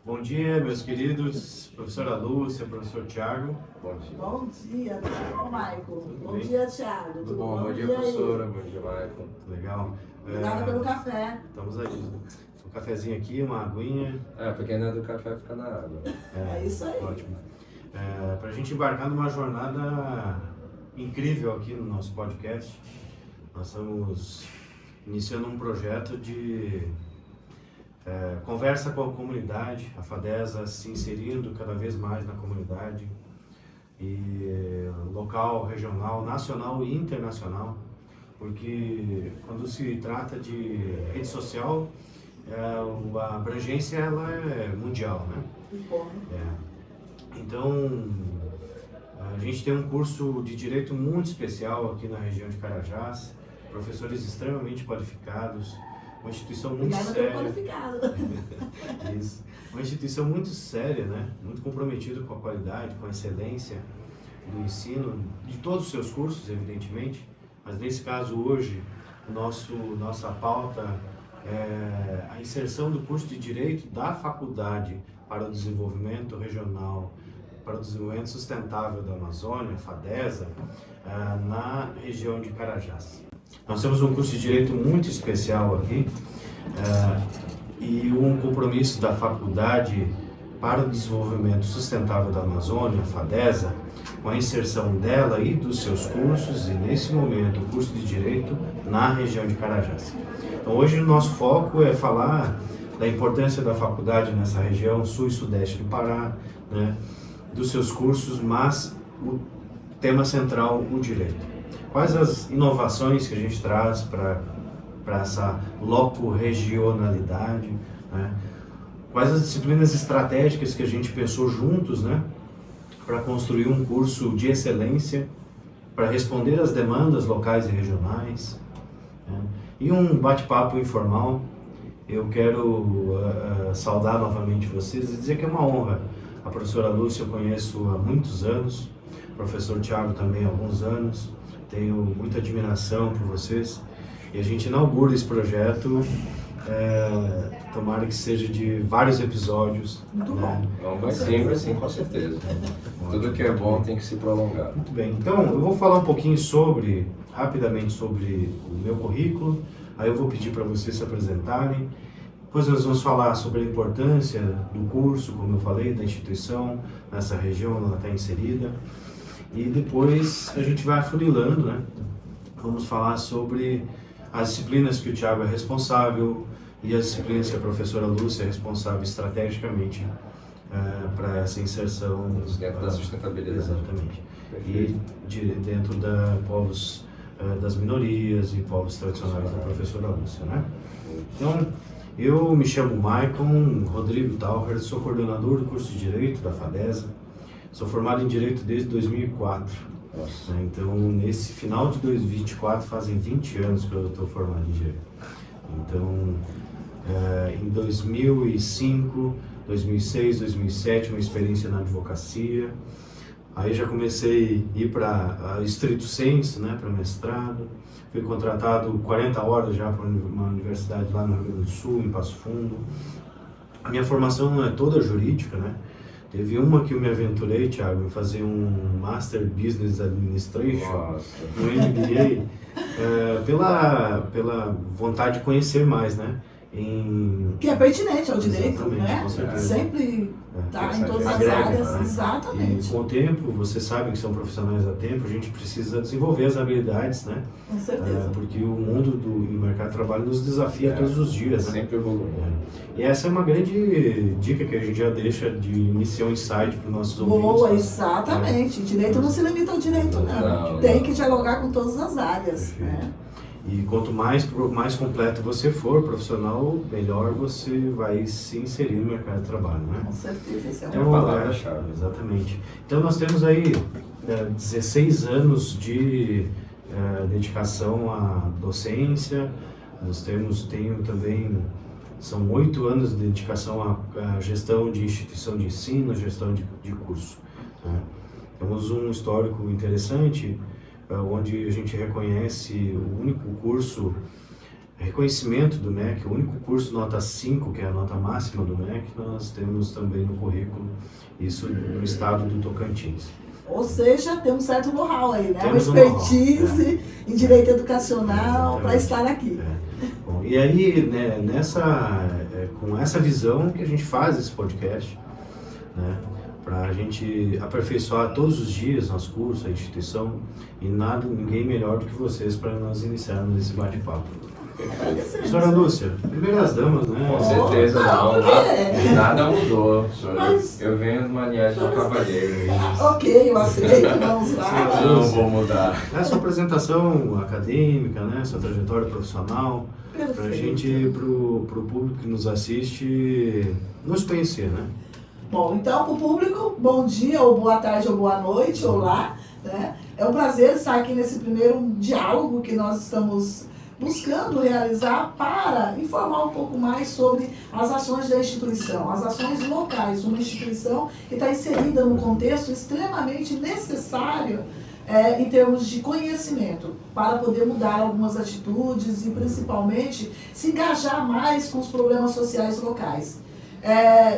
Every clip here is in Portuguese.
Bom dia, meus queridos, professora Lúcia, professor Tiago. Bom dia. Bom dia, tudo bom, Maicon? Bom dia, Thiago. Tudo bom? Bom dia, professora. Bom dia, Maicon. Legal. Obrigada pelo café. Estamos aí. Um cafezinho aqui, uma aguinha. Pra quem não é do café, fica na água. É isso aí. Ótimo. Para a gente embarcar numa jornada incrível aqui no nosso podcast, nós estamos iniciando um projeto de conversa com a comunidade, a FADESA se inserindo cada vez mais na comunidade, e local, regional, nacional e internacional, porque quando se trata de rede social, a abrangência ela é mundial, né? Então, a gente tem um curso de Direito muito especial aqui na região de Carajás, professores extremamente qualificados, uma instituição muito séria. Isso. Uma instituição muito séria, né? Muito comprometida com a qualidade, com a excelência do ensino, de todos os seus cursos, evidentemente, mas nesse caso hoje, nossa pauta é a inserção do curso de Direito da faculdade para o desenvolvimento regional, para o desenvolvimento sustentável da Amazônia, FADESA, na região de Carajás. Nós temos um curso de Direito muito especial aqui e um compromisso da faculdade para o desenvolvimento sustentável da Amazônia, FADESA, com a inserção dela e dos seus cursos, e nesse momento o curso de Direito na região de Carajás. Então hoje o nosso foco é falar da importância da faculdade nessa região sul e sudeste do Pará, né, dos seus cursos, mas o tema central, o Direito. Quais as inovações que a gente traz para essa loco-regionalidade, né? Quais as disciplinas estratégicas que a gente pensou juntos, né, para construir um curso de excelência, para responder às demandas locais e regionais, né? E um bate-papo informal. Eu quero saudar novamente vocês e dizer que é uma honra. A professora Lúcia eu conheço há muitos anos, o professor Tiago também há alguns anos. Tenho muita admiração por vocês e a gente inaugura esse projeto, tomara que seja de vários episódios. Muito bom. Então vai sempre assim, com certeza. Tudo que é bom tem que se prolongar. Muito bem, então eu vou falar um pouquinho rapidamente sobre o meu currículo, aí eu vou pedir para vocês se apresentarem, depois nós vamos falar sobre a importância do curso, como eu falei, da instituição, nessa região onde ela está inserida. E depois a gente vai afunilando, né? Vamos falar sobre as disciplinas que o Tiago é responsável e as disciplinas que a professora Lúcia é responsável estrategicamente para essa inserção. Dentro da sustentabilidade. Exatamente. Perfeito. E dentro da povos das minorias e povos tradicionais da professora Lúcia, né? Então, eu me chamo Maicon Rodrigo Tauher, sou coordenador do curso de Direito da FADESA. Sou formado em Direito desde 2004. Nossa. Então, nesse final de 2024, fazem 20 anos que eu estou formado em Direito. Então, em 2005, 2006, 2007, uma experiência na advocacia. Aí já comecei a ir para estrito sensu, né, para mestrado. Fui contratado 40 horas já para uma universidade lá no Rio Grande do Sul, em Passo Fundo. A minha formação é toda jurídica, né? Teve uma que eu me aventurei, Thiago, em fazer um Master Business Administration, um MBA, pela vontade de conhecer mais, né? Que é pertinente ao direito, Exatamente, né? com certeza. Sempre está em todas as agrega, áreas, né? exatamente. E com o tempo, vocês sabem que são profissionais há tempo, a gente precisa desenvolver as habilidades, né? Com certeza. Porque o mundo do mercado de trabalho nos desafia todos os dias, né? Sempre evolui. E essa é uma grande dica que a gente já deixa de iniciar um insight para os nossos ouvintes. Boa, exatamente. Direito não se limita ao direito, não. Tem que dialogar com todas as áreas, né? E quanto mais completo você for profissional, melhor você vai se inserir no mercado de trabalho, né? Com certeza, isso é É uma palavra-chave. Exatamente. Então nós temos aí 16 anos de dedicação à docência. Tenho também, são 8 anos de dedicação à gestão de instituição de ensino, gestão de curso, né? Temos um histórico interessante, onde a gente reconhece o único curso reconhecimento do MEC, o único curso nota 5, que é a nota máxima do MEC, nós temos também no currículo, isso no estado do Tocantins. Ou seja, tem um certo know-how aí, né? Uma Temos expertise em direito educacional para estar aqui. Bom, e aí, né, com essa visão que a gente faz esse podcast, né, para a gente aperfeiçoar todos os dias nosso curso, a instituição, e ninguém melhor do que vocês para nós iniciarmos esse bate-papo. Senhora Lúcia, primeiras damas, né? Com certeza nada mudou. Eu venho de maniagem do cavalheiro. Ok, eu aceito, vamos lá. Não vou mudar. É a sua apresentação acadêmica, né? Sua trajetória profissional, para a gente, pro público que nos assiste, nos conhecer, né? Bom, então, para o público, bom dia, ou boa tarde, ou boa noite, olá, né? É um prazer estar aqui nesse primeiro diálogo que nós estamos buscando realizar para informar um pouco mais sobre as ações da instituição, as ações locais, uma instituição que está inserida num contexto extremamente necessário em termos de conhecimento, para poder mudar algumas atitudes e principalmente se engajar mais com os problemas sociais locais.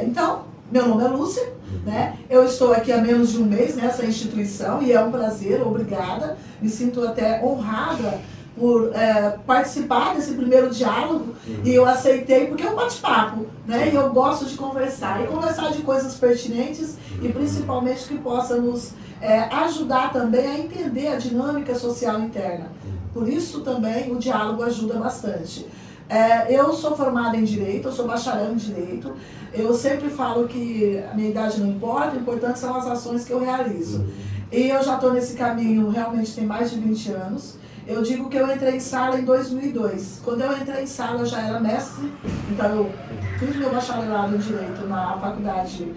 Então, meu nome é Lúcia, né? Eu estou aqui há menos de um mês nessa instituição e é um prazer, obrigada, me sinto até honrada por participar desse primeiro diálogo e eu aceitei porque é um bate-papo, né? E eu gosto de conversar de coisas pertinentes e principalmente que possa nos ajudar também a entender a dinâmica social interna. Por isso também o diálogo ajuda bastante. Eu sou formada em Direito, eu sou bacharel em Direito. Eu sempre falo que a minha idade não importa, o importante são as ações que eu realizo. E eu já estou nesse caminho, realmente tem mais de 20 anos. Eu digo que eu entrei em sala em 2002. Quando eu entrei em sala eu já era mestre, então eu fiz meu bacharelado em Direito na faculdade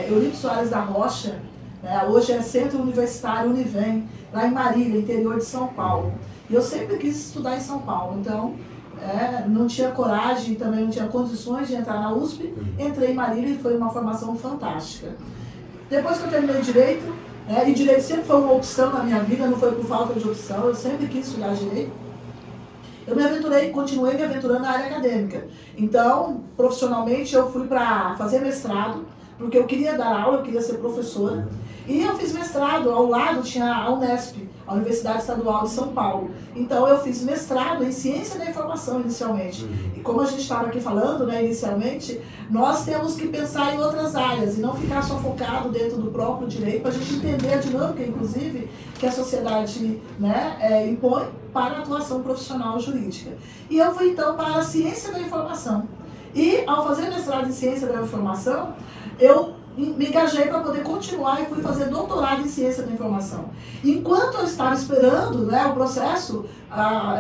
Eurico Soares da Rocha, né? Hoje é Centro Universitário Univem, lá em Marília, interior de São Paulo. E eu sempre quis estudar em São Paulo, então não tinha coragem, também não tinha condições de entrar na USP, entrei em Marília e foi uma formação fantástica. Depois que eu terminei Direito, e Direito sempre foi uma opção na minha vida, não foi por falta de opção, eu sempre quis estudar Direito. Eu continuei me aventurando na área acadêmica. Então, profissionalmente, eu fui para fazer mestrado, porque eu queria dar aula, eu queria ser professora. E eu fiz mestrado, ao lado tinha a Unesp, a Universidade Estadual de São Paulo. Então eu fiz mestrado em Ciência da Informação inicialmente. E como a gente estava aqui falando, né, inicialmente, nós temos que pensar em outras áreas e não ficar só focado dentro do próprio direito, para a gente entender a dinâmica, inclusive, que a sociedade, né, impõe para a atuação profissional jurídica. E eu fui então para a Ciência da Informação. E ao fazer mestrado em Ciência da Informação, eu me engajei para poder continuar e fui fazer doutorado em Ciência da Informação. Enquanto eu estava esperando, né, o processo, a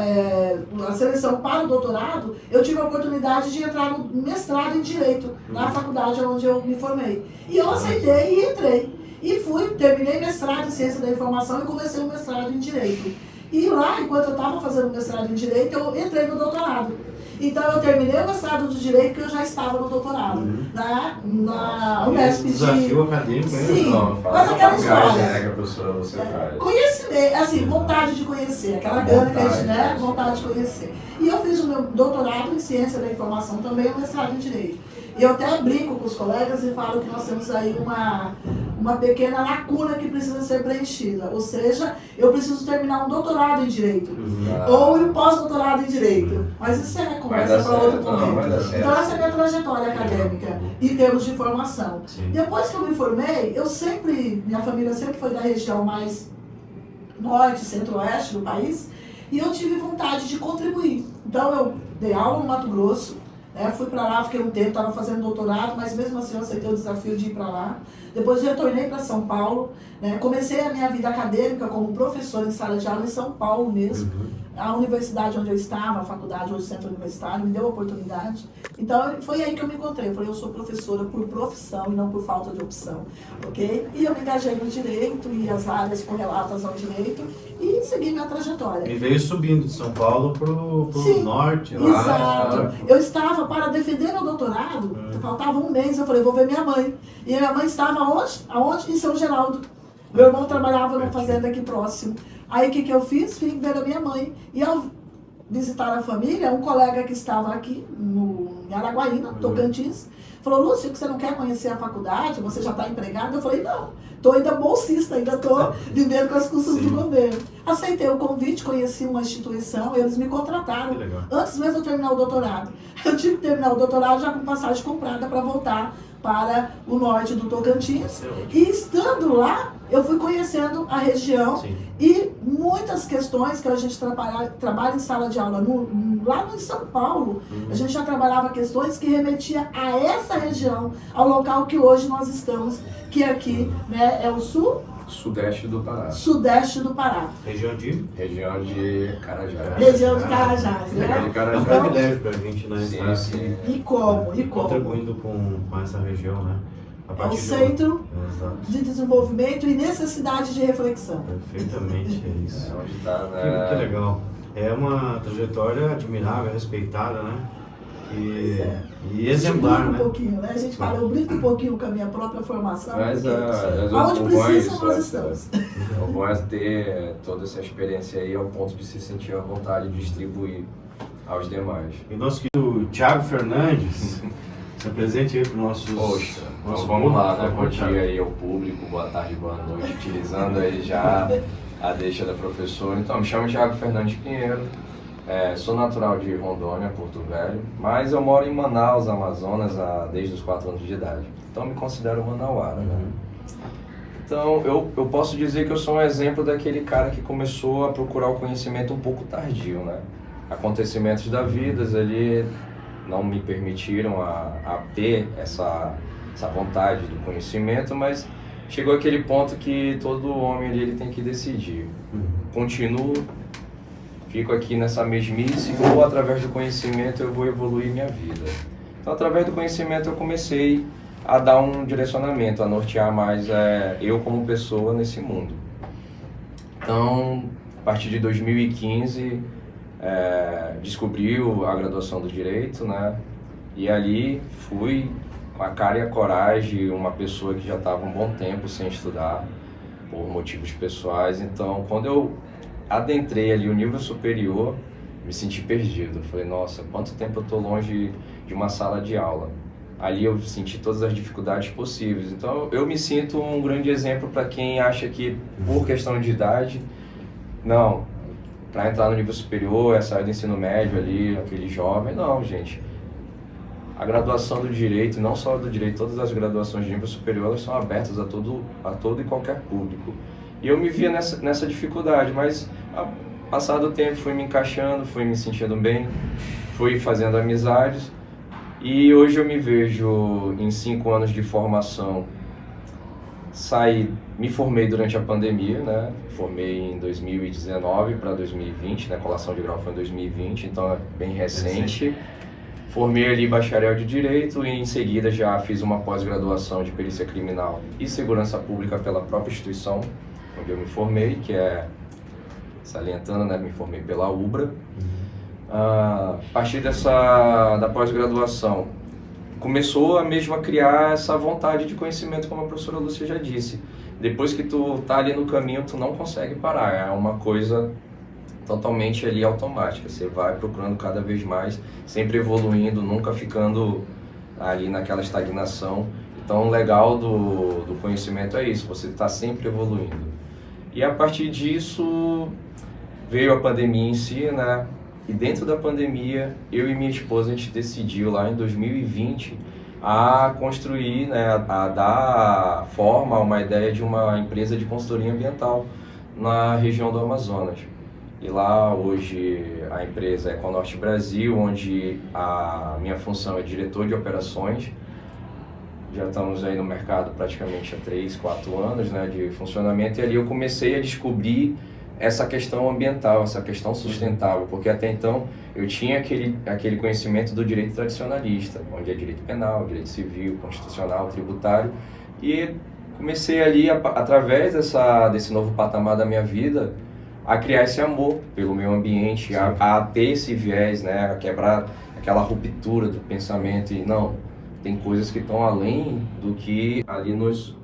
seleção para o doutorado, eu tive a oportunidade de entrar no mestrado em Direito, na faculdade onde eu me formei. E eu aceitei e entrei. E terminei mestrado em Ciência da Informação e comecei o mestrado em Direito. E lá, enquanto eu estava fazendo o mestrado em Direito, eu entrei no doutorado. Então eu terminei o mestrado de Direito porque eu já estava no doutorado, na Unesp. Desafio acadêmico, sim, não, mas aquela história. Que a professora você traz. Conhecimento, assim, vontade de conhecer, aquela gana que a gente, né, vontade de conhecer. E eu fiz o meu doutorado em Ciência da Informação também, o mestrado em Direito. E eu até brinco com os colegas e falo que nós temos aí uma pequena lacuna que precisa ser preenchida. Ou seja, eu preciso terminar um doutorado em Direito. Ou um pós-doutorado em Direito. Mas isso é conversa para outro momento. Então essa é a minha trajetória acadêmica, em termos de formação. Sim. Depois que eu me formei, minha família sempre foi da região mais norte, centro-oeste do país, e eu tive vontade de contribuir. Então eu dei aula no Mato Grosso, fui para lá, fiquei um tempo, estava fazendo doutorado, mas mesmo assim eu aceitei o desafio de ir para lá. Depois retornei para São Paulo, comecei a minha vida acadêmica como professora em sala de aula em São Paulo mesmo. A universidade onde eu estava, a faculdade, hoje Centro Universitário, me deu a oportunidade. Então foi aí que eu me encontrei. Eu falei, eu sou professora por profissão e não por falta de opção, ok? E eu me engajei no Direito e as áreas correlatas ao Direito e segui minha trajetória. E veio subindo de São Paulo pro norte. Lá, exato. Eu estava para defender meu doutorado, faltava um mês, eu falei, vou ver minha mãe. E minha mãe estava aonde? Em São Geraldo. Meu irmão trabalhava numa fazenda aqui próximo. Aí o que eu fiz? Fui ver a minha mãe. E ao visitar a família, um colega que estava aqui em Araguaína, Tocantins, falou, Lúcia, que você não quer conhecer a faculdade? Você já está empregada? Eu falei, não, estou ainda bolsista, ainda estou vivendo com as custas do governo. Aceitei o convite, conheci uma instituição, eles me contrataram. Antes mesmo de eu terminar o doutorado. Eu tive que terminar o doutorado já com passagem comprada para voltar para o norte do Tocantins. E estando lá, eu fui conhecendo a região. Sim. E muitas questões que a gente trabalha em sala de aula, lá no São Paulo, a gente já trabalhava questões que remetia a essa região, ao local que hoje nós estamos, que aqui, né, é o Sudeste do Pará. Sudeste do Pará. Região de Carajás. Região de Carajás, né? É um privilégio pra gente, né? Sim, sim. E como? Contribuindo com essa região, né? É o centro de desenvolvimento e necessidade de reflexão. Perfeitamente, é isso. É onde tá, né? Que legal. É uma trajetória admirável, respeitada, né? E exemplar, né? Um pouquinho, né? A gente fala, eu brinco um pouquinho com a minha própria formação. Mas aonde precisa, nós estamos. O bom é ter toda essa experiência aí ao ponto de se sentir à vontade de distribuir aos demais. E nosso querido Thiago Fernandes, se apresente aí para os nossos... Poxa, então vamos lá, né? Bom dia aí ao público, boa tarde, boa noite, utilizando aí já a deixa da professora. Então, me chamo Thiago Fernandes Pinheiro. Sou natural de Rondônia, Porto Velho, mas eu moro em Manaus, Amazonas, desde os 4 anos de idade. Então me considero manauara, né? Então eu posso dizer que eu sou um exemplo daquele cara que começou a procurar o conhecimento um pouco tardio, né? Acontecimentos da vida ali não me permitiram a ter essa vontade do conhecimento, mas chegou aquele ponto que todo homem ali, ele tem que decidir. Continuo, fico aqui nessa mesmice, ou através do conhecimento eu vou evoluir minha vida. Então, através do conhecimento eu comecei a dar um direcionamento, a nortear mais eu como pessoa nesse mundo. Então, a partir de 2015, descobri a graduação do Direito, né? E ali fui com a cara e a coragem, uma pessoa que já estava um bom tempo sem estudar, por motivos pessoais. Então, quando eu adentrei ali o nível superior, me senti perdido. Falei, nossa, quanto tempo eu estou longe de uma sala de aula. Ali eu senti todas as dificuldades possíveis. Então eu me sinto um grande exemplo para quem acha que por questão de idade, não, para entrar no nível superior, sair do ensino médio ali, aquele jovem, não, gente. A graduação do Direito, não só do Direito, todas as graduações de nível superior, elas são abertas a todo e qualquer público. E eu me via nessa dificuldade, mas passado o tempo fui me encaixando, fui me sentindo bem, fui fazendo amizades e hoje eu me vejo em 5 anos de formação. Me formei durante a pandemia, né? Formei em 2019 para 2020, né? Colação de grau foi em 2020, então é bem recente. Formei ali bacharel de Direito e em seguida já fiz uma pós-graduação de Perícia Criminal e Segurança Pública pela própria instituição onde eu me formei, que é, salientando, né, me formei pela UBRA. A partir da pós-graduação, começou a mesmo a criar essa vontade de conhecimento, como a professora Lúcia já disse. Depois que tu tá ali no caminho, tu não consegue parar, é uma coisa totalmente ali automática. Você vai procurando cada vez mais, sempre evoluindo, nunca ficando ali naquela estagnação. Então, o legal do conhecimento é isso, você está sempre evoluindo. E a partir disso, veio a pandemia em si, né? E dentro da pandemia, eu e minha esposa, a gente decidiu lá em 2020 a construir, né, a dar forma a uma ideia de uma empresa de consultoria ambiental na região do Amazonas. E lá hoje a empresa é Econorte Brasil, onde a minha função é diretor de operações. Já estamos aí no mercado praticamente há 3, 4 anos, né, de funcionamento, e ali eu comecei a descobrir essa questão ambiental, essa questão sustentável, porque até então eu tinha aquele conhecimento do direito tradicionalista, onde é direito penal, direito civil, constitucional, tributário, e comecei ali, através desse novo patamar da minha vida, a criar esse amor pelo meio ambiente, a ter esse viés, né, a quebrar aquela ruptura do pensamento e não, tem coisas que estão além do que ali nos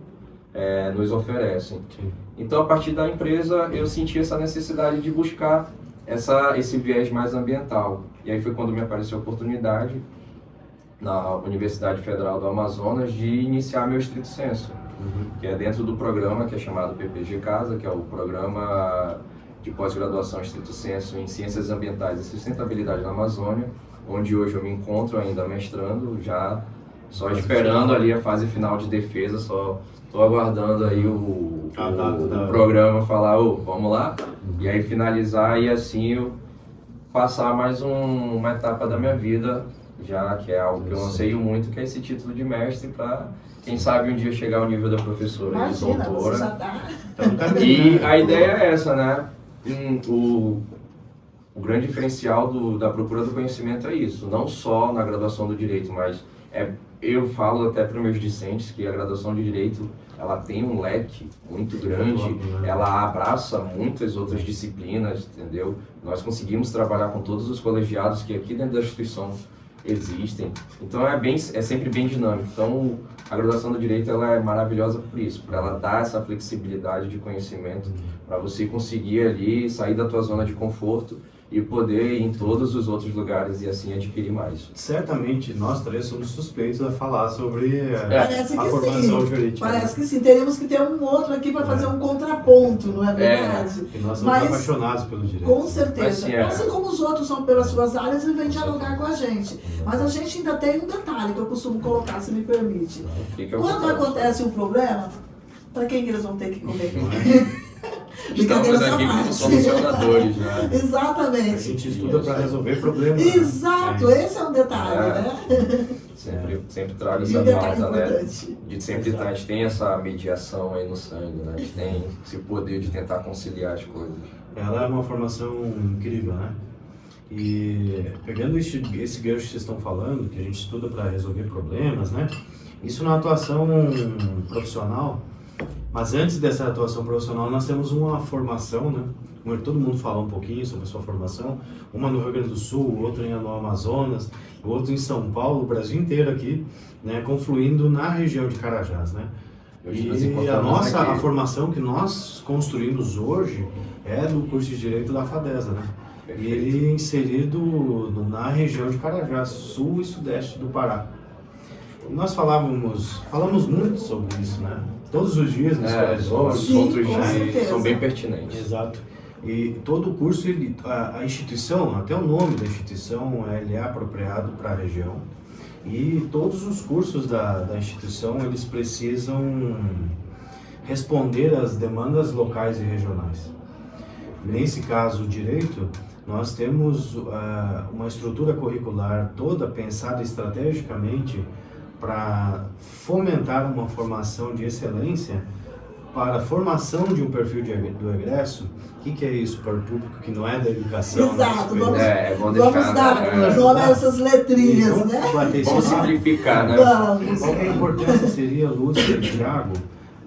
oferecem. Sim. Então, a partir da empresa, eu senti essa necessidade de buscar esse viés mais ambiental. E aí foi quando me apareceu a oportunidade na Universidade Federal do Amazonas de iniciar meu estrito senso, que é dentro do programa que é chamado PPG Casa, que é o programa de pós-graduação estrito senso em Ciências Ambientais e Sustentabilidade na Amazônia, onde hoje eu me encontro ainda mestrando, já só esperando ali a fase final de defesa, só estou aguardando aí o programa falar, vamos lá, e aí finalizar e assim eu passar mais uma etapa da minha vida, já que é algo que eu anseio muito, que é esse título de mestre, para quem sabe um dia chegar ao nível da professora. Imagina, e doutora. você já tá. E a ideia é essa, né? O grande diferencial da procura do conhecimento é isso, não só na graduação do Direito, mas eu falo até para os meus discentes que a graduação de Direito ela tem um leque muito grande, ela abraça muitas outras disciplinas, entendeu? Nós conseguimos trabalhar com todos os colegiados que aqui dentro da instituição existem, então é sempre bem dinâmico. Então a graduação do Direito ela é maravilhosa por isso, por ela dar essa flexibilidade de conhecimento, para você conseguir ali sair da tua zona de conforto e poder ir em todos os outros lugares e assim adquirir mais. Certamente nós três somos suspeitos a falar sobre Parece a que formação sim. jurídica. Parece que sim. Teríamos que ter um outro aqui para fazer um contraponto, não é verdade? E nós somos apaixonados pelo direito. Com certeza. Assim, assim como os outros são pelas suas áreas e vêm dialogar com a gente. Mas a gente ainda tem um detalhe que eu costumo colocar, se me permite. Quando acontece um problema, para quem que eles vão ter que comer? Estamos aqui como solucionadores, né? Exatamente. A gente estuda para resolver problemas. Exato, esse é um detalhe, né? Sempre trago E essa um detalhe pauta, né? importante. De sempre a gente tem essa mediação aí no sangue, né? A gente tem esse poder de tentar conciliar as coisas. Ela é uma formação incrível, né? E pegando esse gancho que vocês estão falando, que a gente estuda para resolver problemas, né? Isso na atuação profissional. Mas antes dessa atuação profissional, nós temos uma formação, né? Todo mundo fala um pouquinho sobre a sua formação. Uma no Rio Grande do Sul, outra no Amazonas, outra em São Paulo, o Brasil inteiro aqui, né? Confluindo na região de Carajás, né? E a formação que nós construímos hoje é do curso de Direito da FADESA, né? E ele é inserido na região de Carajás, sul e sudeste do Pará. Nós falamos muito sobre isso, né? Todos os dias nos os outros são bem pertinentes. Exato. E todo o curso, a instituição, até o nome da instituição, ele é apropriado para a região. E todos os cursos da instituição, eles precisam responder às demandas locais e regionais. Nesse caso, o direito, nós temos uma estrutura curricular toda pensada estrategicamente para fomentar uma formação de excelência para a formação de um perfil do egresso. O que é isso para o público que não é da educação? Exato, vamos deixar, dar nome a essas letrinhas, né? Vamos simplificar, né? Qual é a importância seria, Lúcia e Thiago,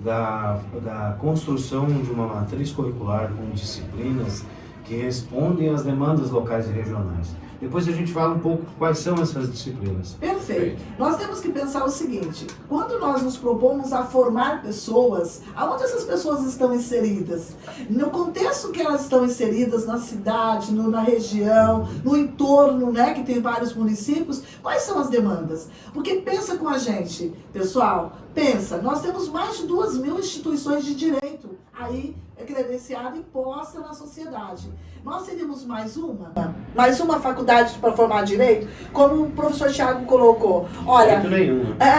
da construção de uma matriz curricular com disciplinas que respondem às demandas locais e regionais? Depois a gente fala um pouco quais são essas disciplinas. Perfeito. Nós temos que pensar o seguinte, quando nós nos propomos a formar pessoas, aonde essas pessoas estão inseridas? No contexto que elas estão inseridas, na cidade, na região, no entorno, né, que tem vários municípios, quais são as demandas? Porque pensa com a gente, pessoal, nós temos mais de 2.000 instituições de direito aí credenciada e posta na sociedade. Nós teríamos mais uma faculdade para formar direito, como o professor Thiago colocou. Olha,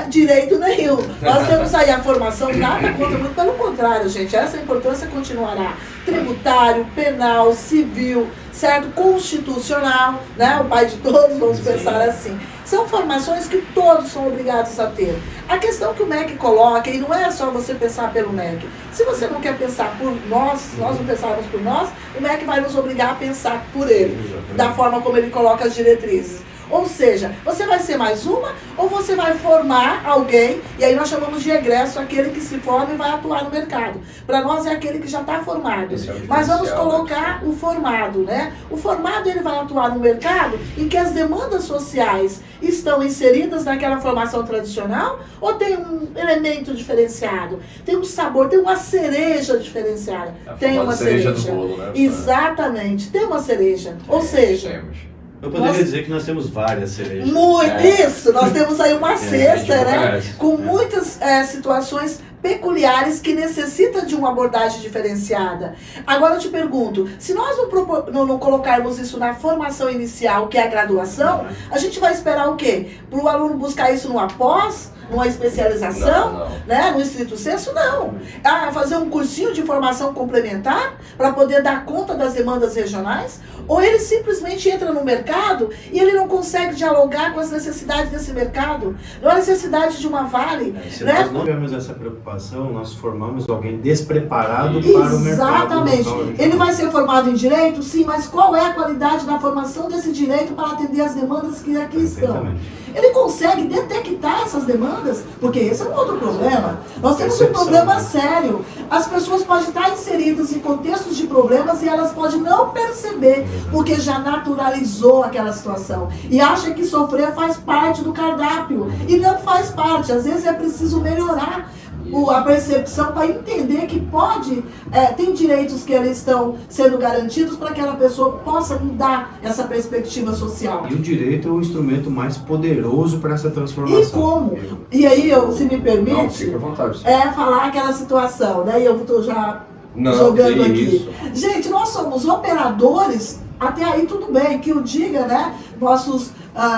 direito nenhum. Nós temos aí a formação, nada contra, muito pelo contrário, gente, essa importância continuará. Tributário, penal, civil, certo? Constitucional, né? O pai de todos, vamos pensar assim. São formações que todos são obrigados a ter. A questão que o MEC coloca, e não é só você pensar pelo MEC. Se você não quer pensar por nós não pensarmos por nós, o MEC vai nos obrigar a pensar por ele, da forma como ele coloca as diretrizes. Ou seja, você vai ser mais uma ou você vai formar alguém, e aí nós chamamos de egresso aquele que se forma e vai atuar no mercado. Para nós é aquele que já está formado. Mas vamos colocar o formado, né? O formado ele vai atuar no mercado em que as demandas sociais estão inseridas naquela formação tradicional ou tem um elemento diferenciado? Tem um sabor, tem uma cereja diferenciada. Tem uma cereja do bolo, né? Exatamente, tem uma cereja. Ou seja, eu poderia dizer que nós temos várias cerejas. Isso, nós temos aí uma cesta, né? Com muitas situações peculiares que necessitam de uma abordagem diferenciada. Agora eu te pergunto, se nós não colocarmos isso na formação inicial, que é a graduação, a gente vai esperar o quê? Para o aluno buscar isso numa pós? Numa especialização, né? No estrito senso, não. Fazer um cursinho de formação complementar para poder dar conta das demandas regionais? Ou ele simplesmente entra no mercado e ele não consegue dialogar com as necessidades desse mercado? Não é a necessidade de uma Vale. Se né? nós não tivermos essa preocupação, nós formamos alguém despreparado para o mercado. Exatamente. Ele vai ser formado em direito? Sim, mas qual é a qualidade da formação desse direito para atender as demandas que aqui estão? Ele consegue detectar essas demandas? Porque esse é um outro problema. Nós temos um problema sério. As pessoas podem estar inseridas em contextos de problemas e elas podem não perceber, porque já naturalizou aquela situação. E acha que sofrer faz parte do cardápio. E não faz parte. Às vezes é preciso melhorar a percepção para entender que tem direitos que eles estão sendo garantidos para que aquela pessoa possa mudar essa perspectiva social. E o direito é o instrumento mais poderoso para essa transformação. E como? E aí, se me permite, não, fica à vontade, falar aquela situação, né? E eu estou já jogando aqui. Isso. Gente, nós somos operadores, até aí tudo bem, que o diga, né? Nossos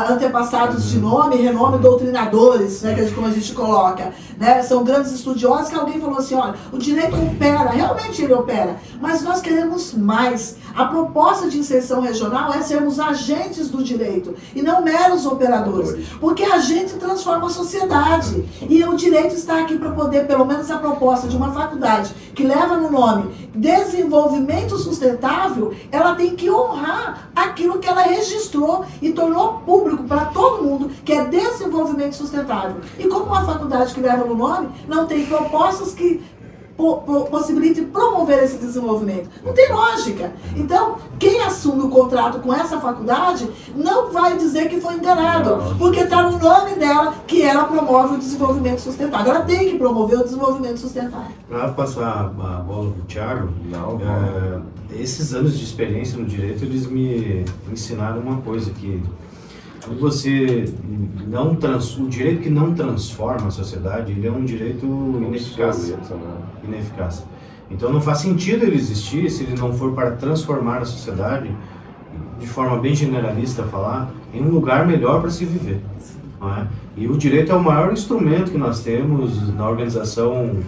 antepassados de nome, renome, doutrinadores, né, como a gente coloca, né, são grandes estudiosos que alguém falou assim, olha, o direito opera, realmente ele opera, mas nós queremos mais. A proposta de inserção regional é sermos agentes do direito e não meros operadores, porque a gente transforma a sociedade e o direito está aqui para poder, pelo menos a proposta de uma faculdade que leva no nome desenvolvimento sustentável, ela tem que honrar aquilo que ela registrou e tornou público para todo mundo, que é desenvolvimento sustentável. E como uma faculdade que leva no nome, não tem propostas que possibilitem promover esse desenvolvimento. Não tem lógica. Então, quem assume o contrato com essa faculdade não vai dizer que foi enganado, porque está no nome dela que ela promove o desenvolvimento sustentável. Ela tem que promover o desenvolvimento sustentável. Para passar a bola para o Thiago, esses anos de experiência no direito, eles me ensinaram uma coisa, que você o direito que não transforma a sociedade, ele é um direito ineficaz. Ineficaz. Então não faz sentido ele existir se ele não for para transformar a sociedade, de forma bem generalista falar, em um lugar melhor para se viver. Não é? E o direito é o maior instrumento que nós temos na organização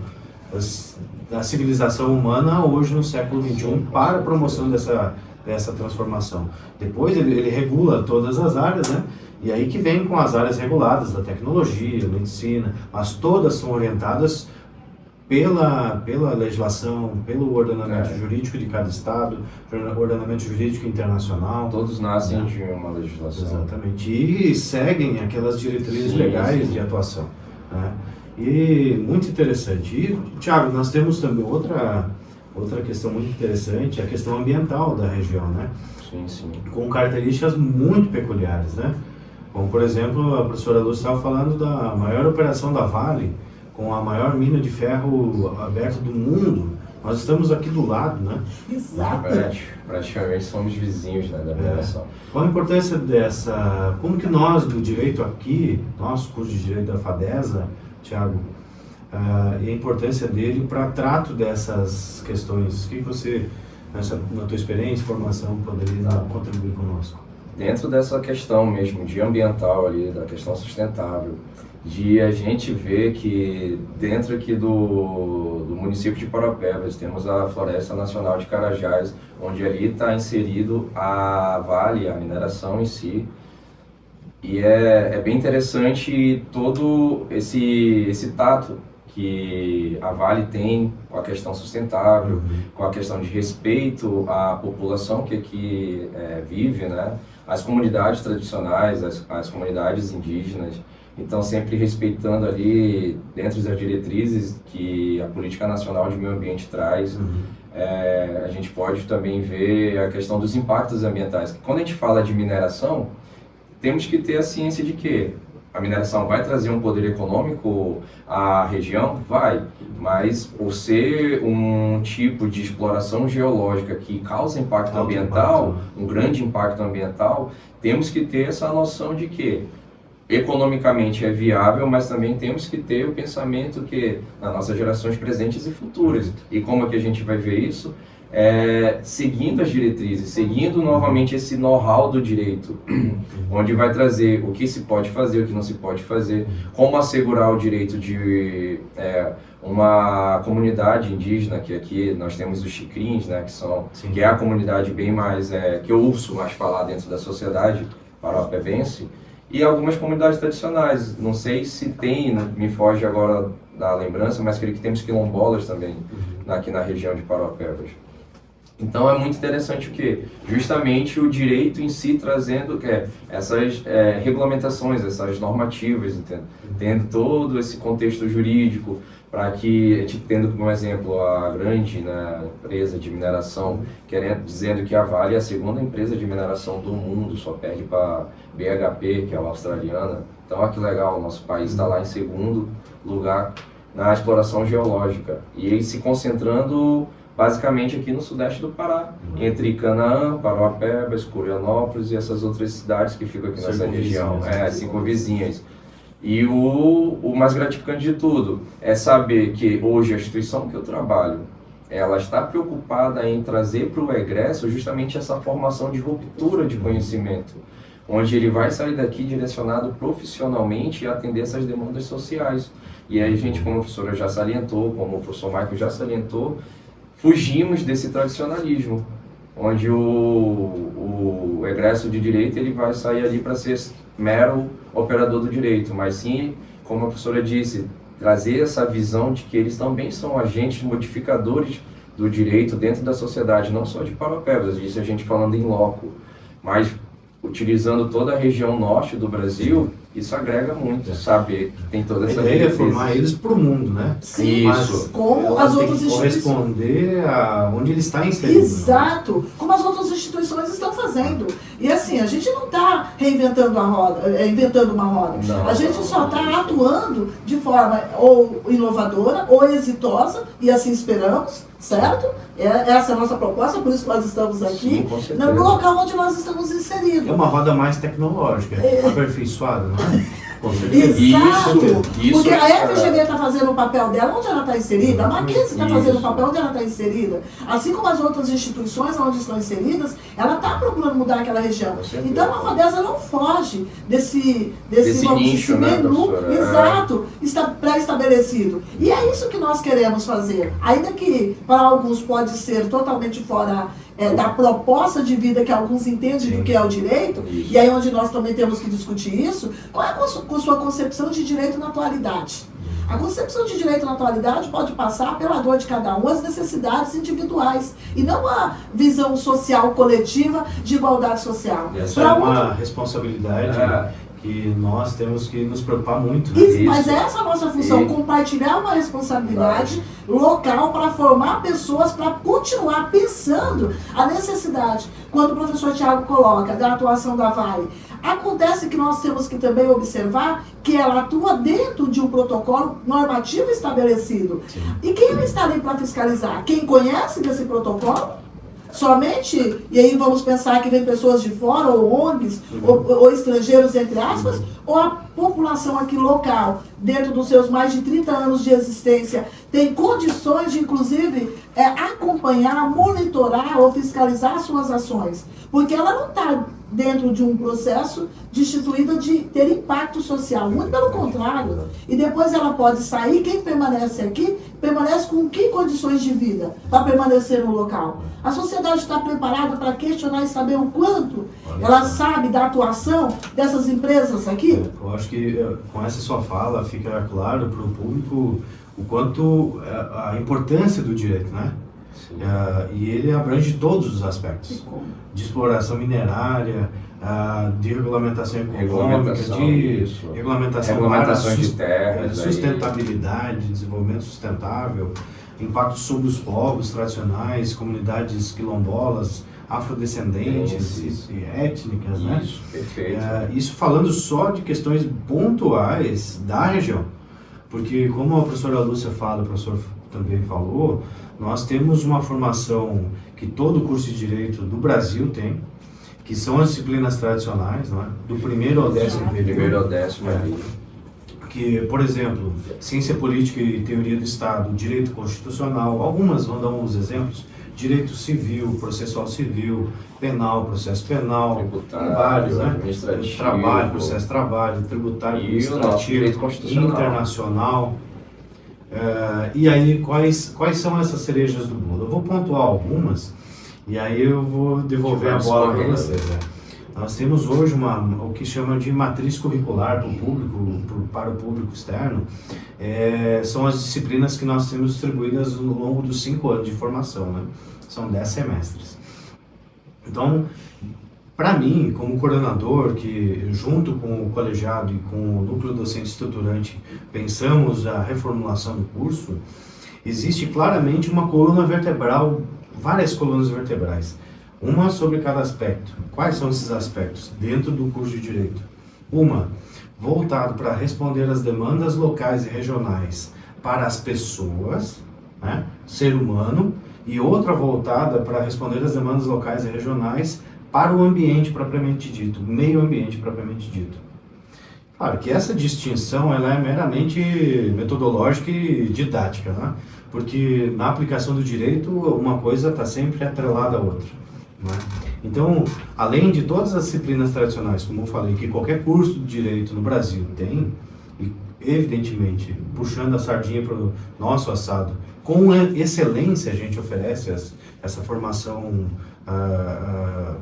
da civilização humana hoje no século XXI para a promoção dessa transformação. Depois ele regula todas as áreas, né? E aí que vem com as áreas reguladas da tecnologia, medicina, mas todas são orientadas pela legislação, pelo ordenamento jurídico de cada estado, ordenamento jurídico internacional. Todos nascem de uma legislação. Exatamente. E seguem aquelas diretrizes legais de atuação. Né? E muito interessante. E, Thiago, nós temos também outra questão muito interessante, a questão ambiental da região, né? Sim. Com características muito peculiares, né? Como, por exemplo, a professora Lúcia estava falando da maior operação da Vale, com a maior mina de ferro aberta do mundo. Nós estamos aqui do lado, né? Exato. Praticamente somos vizinhos, né, da operação. Qual a importância dessa... Como que nós, do direito aqui, nosso curso de Direito da FADESA, Thiago, e a importância dele para trato dessas questões? O que você, na tua experiência, formação, poderia contribuir conosco? Dentro dessa questão mesmo de ambiental ali, da questão sustentável, de a gente ver que dentro aqui do município de Paraupebas temos a Floresta Nacional de Carajás, onde ali está inserido a Vale, a mineração em si. E é bem interessante todo esse tato que a Vale tem com a questão sustentável, com a questão de respeito à população que aqui vive, né? as comunidades tradicionais, as comunidades indígenas. Então, sempre respeitando ali, dentro das diretrizes que a Política Nacional de Meio Ambiente traz, a gente pode também ver a questão dos impactos ambientais. Quando a gente fala de mineração, temos que ter a ciência de que a mineração vai trazer um poder econômico à região? Vai, mas por ser um tipo de exploração geológica que causa impacto ambiental, um grande impacto ambiental, temos que ter essa noção de que economicamente é viável, mas também temos que ter o pensamento que nas nossas gerações presentes e futuras. E como é que a gente vai ver isso? Seguindo as diretrizes, seguindo novamente esse know-how do direito, onde vai trazer o que se pode fazer, o que não se pode fazer, como assegurar o direito de uma comunidade indígena, que aqui nós temos os Xicrins, né, que é a comunidade bem mais, que eu ouço mais falar dentro da sociedade paraopebense, e algumas comunidades tradicionais. Não sei se tem, me foge agora da lembrança, mas creio que temos quilombolas também aqui na região de Paraopebas. Então é muito interessante o que? Justamente o direito em si trazendo essas regulamentações, essas normativas, tendo todo esse contexto jurídico, para que, a gente tendo como exemplo a grande empresa de mineração, dizendo que a Vale é a segunda empresa de mineração do mundo, só perde para BHP, que é uma australiana. Então olha que legal, o nosso país está lá em segundo lugar na exploração geológica, e ele se concentrando basicamente aqui no sudeste do Pará, entre Canaã, Paraopebas, Curionópolis e essas outras cidades que ficam aqui nessa região, as 5 vizinhas. E o mais gratificante de tudo é saber que hoje a instituição que eu trabalho, ela está preocupada em trazer para o egresso justamente essa formação de ruptura de conhecimento, onde ele vai sair daqui direcionado profissionalmente e atender essas demandas sociais. E aí a gente, como a professora já salientou, como o professor Michael já salientou, fugimos desse tradicionalismo, onde o egresso de direito ele vai sair ali para ser mero operador do direito, mas sim, como a professora disse, trazer essa visão de que eles também são agentes modificadores do direito dentro da sociedade, não só de Paraopebas, isso a gente falando em loco, mas utilizando toda a região norte do Brasil, isso agrega muito, saber que tem toda essa... A ideia é formar eles para o mundo, né? Sim, mas como as outras instituições... corresponder a onde ele está inserido. Exato, como as outras instituições estão fazendo. E assim, a gente não está reinventando a roda, inventando uma roda. Não, a gente só está atuando de forma ou inovadora ou exitosa, e assim esperamos, certo? Essa é a nossa proposta, por isso que nós estamos aqui, Sim, no local onde nós estamos inseridos. É uma roda mais tecnológica, aperfeiçoada, não é? Com certeza. Exato, Isso, porque a FGV está fazendo o papel dela onde ela está inserida, a Mackenzie está fazendo o papel onde ela está inserida, assim como as outras instituições onde estão inseridas, ela está procurando mudar aquela região. Então a Fadesa não foge desse nicho, menu, né, exato, pré-estabelecido. E é isso que nós queremos fazer, ainda que para alguns pode ser totalmente fora da proposta de vida que alguns entendem do que é o direito, e aí onde nós também temos que discutir isso, qual é a sua concepção de direito na atualidade? A concepção de direito na atualidade pode passar pela dor de cada um, as necessidades individuais, e não a visão social coletiva de igualdade social. E essa é uma responsabilidade que nós temos que nos preocupar muito. Isso, mas essa é a nossa função, compartilhar uma responsabilidade local para formar pessoas para continuar pensando a necessidade. Quando o professor Tiago coloca da atuação da Vale, acontece que nós temos que também observar que ela atua dentro de um protocolo normativo estabelecido. Sim. E quem está ali para fiscalizar? Quem conhece desse protocolo? Somente, e aí vamos pensar que vem pessoas de fora, ou ONGs, ou estrangeiros, entre aspas, ou a população aqui local, dentro dos seus mais de 30 anos de existência, tem condições de, inclusive, acompanhar, monitorar ou fiscalizar suas ações. Porque ela não está dentro de um processo destituído de ter impacto social, muito pelo contrário. E depois ela pode sair, quem permanece aqui, permanece com que condições de vida para permanecer no local? A sociedade está preparada para questionar e saber o quanto ela sabe da atuação dessas empresas aqui? Eu acho que com essa sua fala fica claro para o público o quanto a importância do direito, né? E ele abrange todos os aspectos, de exploração minerária, de regulamentação econômica, de regulamentação de terras, sustentabilidade, desenvolvimento sustentável, impacto sobre os povos tradicionais, comunidades quilombolas, afrodescendentes e étnicas, né? Isso, perfeito. Isso falando só de questões pontuais da região, porque como a professora Lúcia fala, o professor também falou, nós temos uma formação que todo curso de Direito do Brasil tem, que são as disciplinas tradicionais, né? Do primeiro ao 10º período. Primeiro ao 10º ali. Que, por exemplo, Ciência Política e Teoria do Estado, Direito Constitucional, algumas vão dar uns exemplos, Direito Civil, Processual Civil, Penal, Processo Penal, tributário, vários, né? Administrativo, Trabalho, Processo Trabalho, Tributário, Administrativo, Direito Constitucional, Internacional. E aí, quais são essas cerejas do bolo? Eu vou pontuar algumas, e aí eu vou devolver a bola para vocês. Nós temos hoje o que chama de matriz curricular para o público externo. São as disciplinas que nós temos distribuídas ao longo dos 5 anos de formação, né? São 10 semestres. Então, para mim, como coordenador, que junto com o colegiado e com o núcleo docente estruturante pensamos a reformulação do curso, existe claramente uma coluna vertebral, várias colunas vertebrais. Uma sobre cada aspecto. Quais são esses aspectos dentro do curso de Direito? Uma, voltado para responder às demandas locais e regionais para as pessoas, né, ser humano, e outra voltada para responder às demandas locais e regionais para o ambiente propriamente dito, meio ambiente propriamente dito. Claro que essa distinção ela é meramente metodológica e didática, né? Porque na aplicação do direito uma coisa está sempre atrelada à outra. Né? Então, além de todas as disciplinas tradicionais, como eu falei, que qualquer curso de direito no Brasil tem, e evidentemente, puxando a sardinha para o nosso assado, com excelência a gente oferece essa formação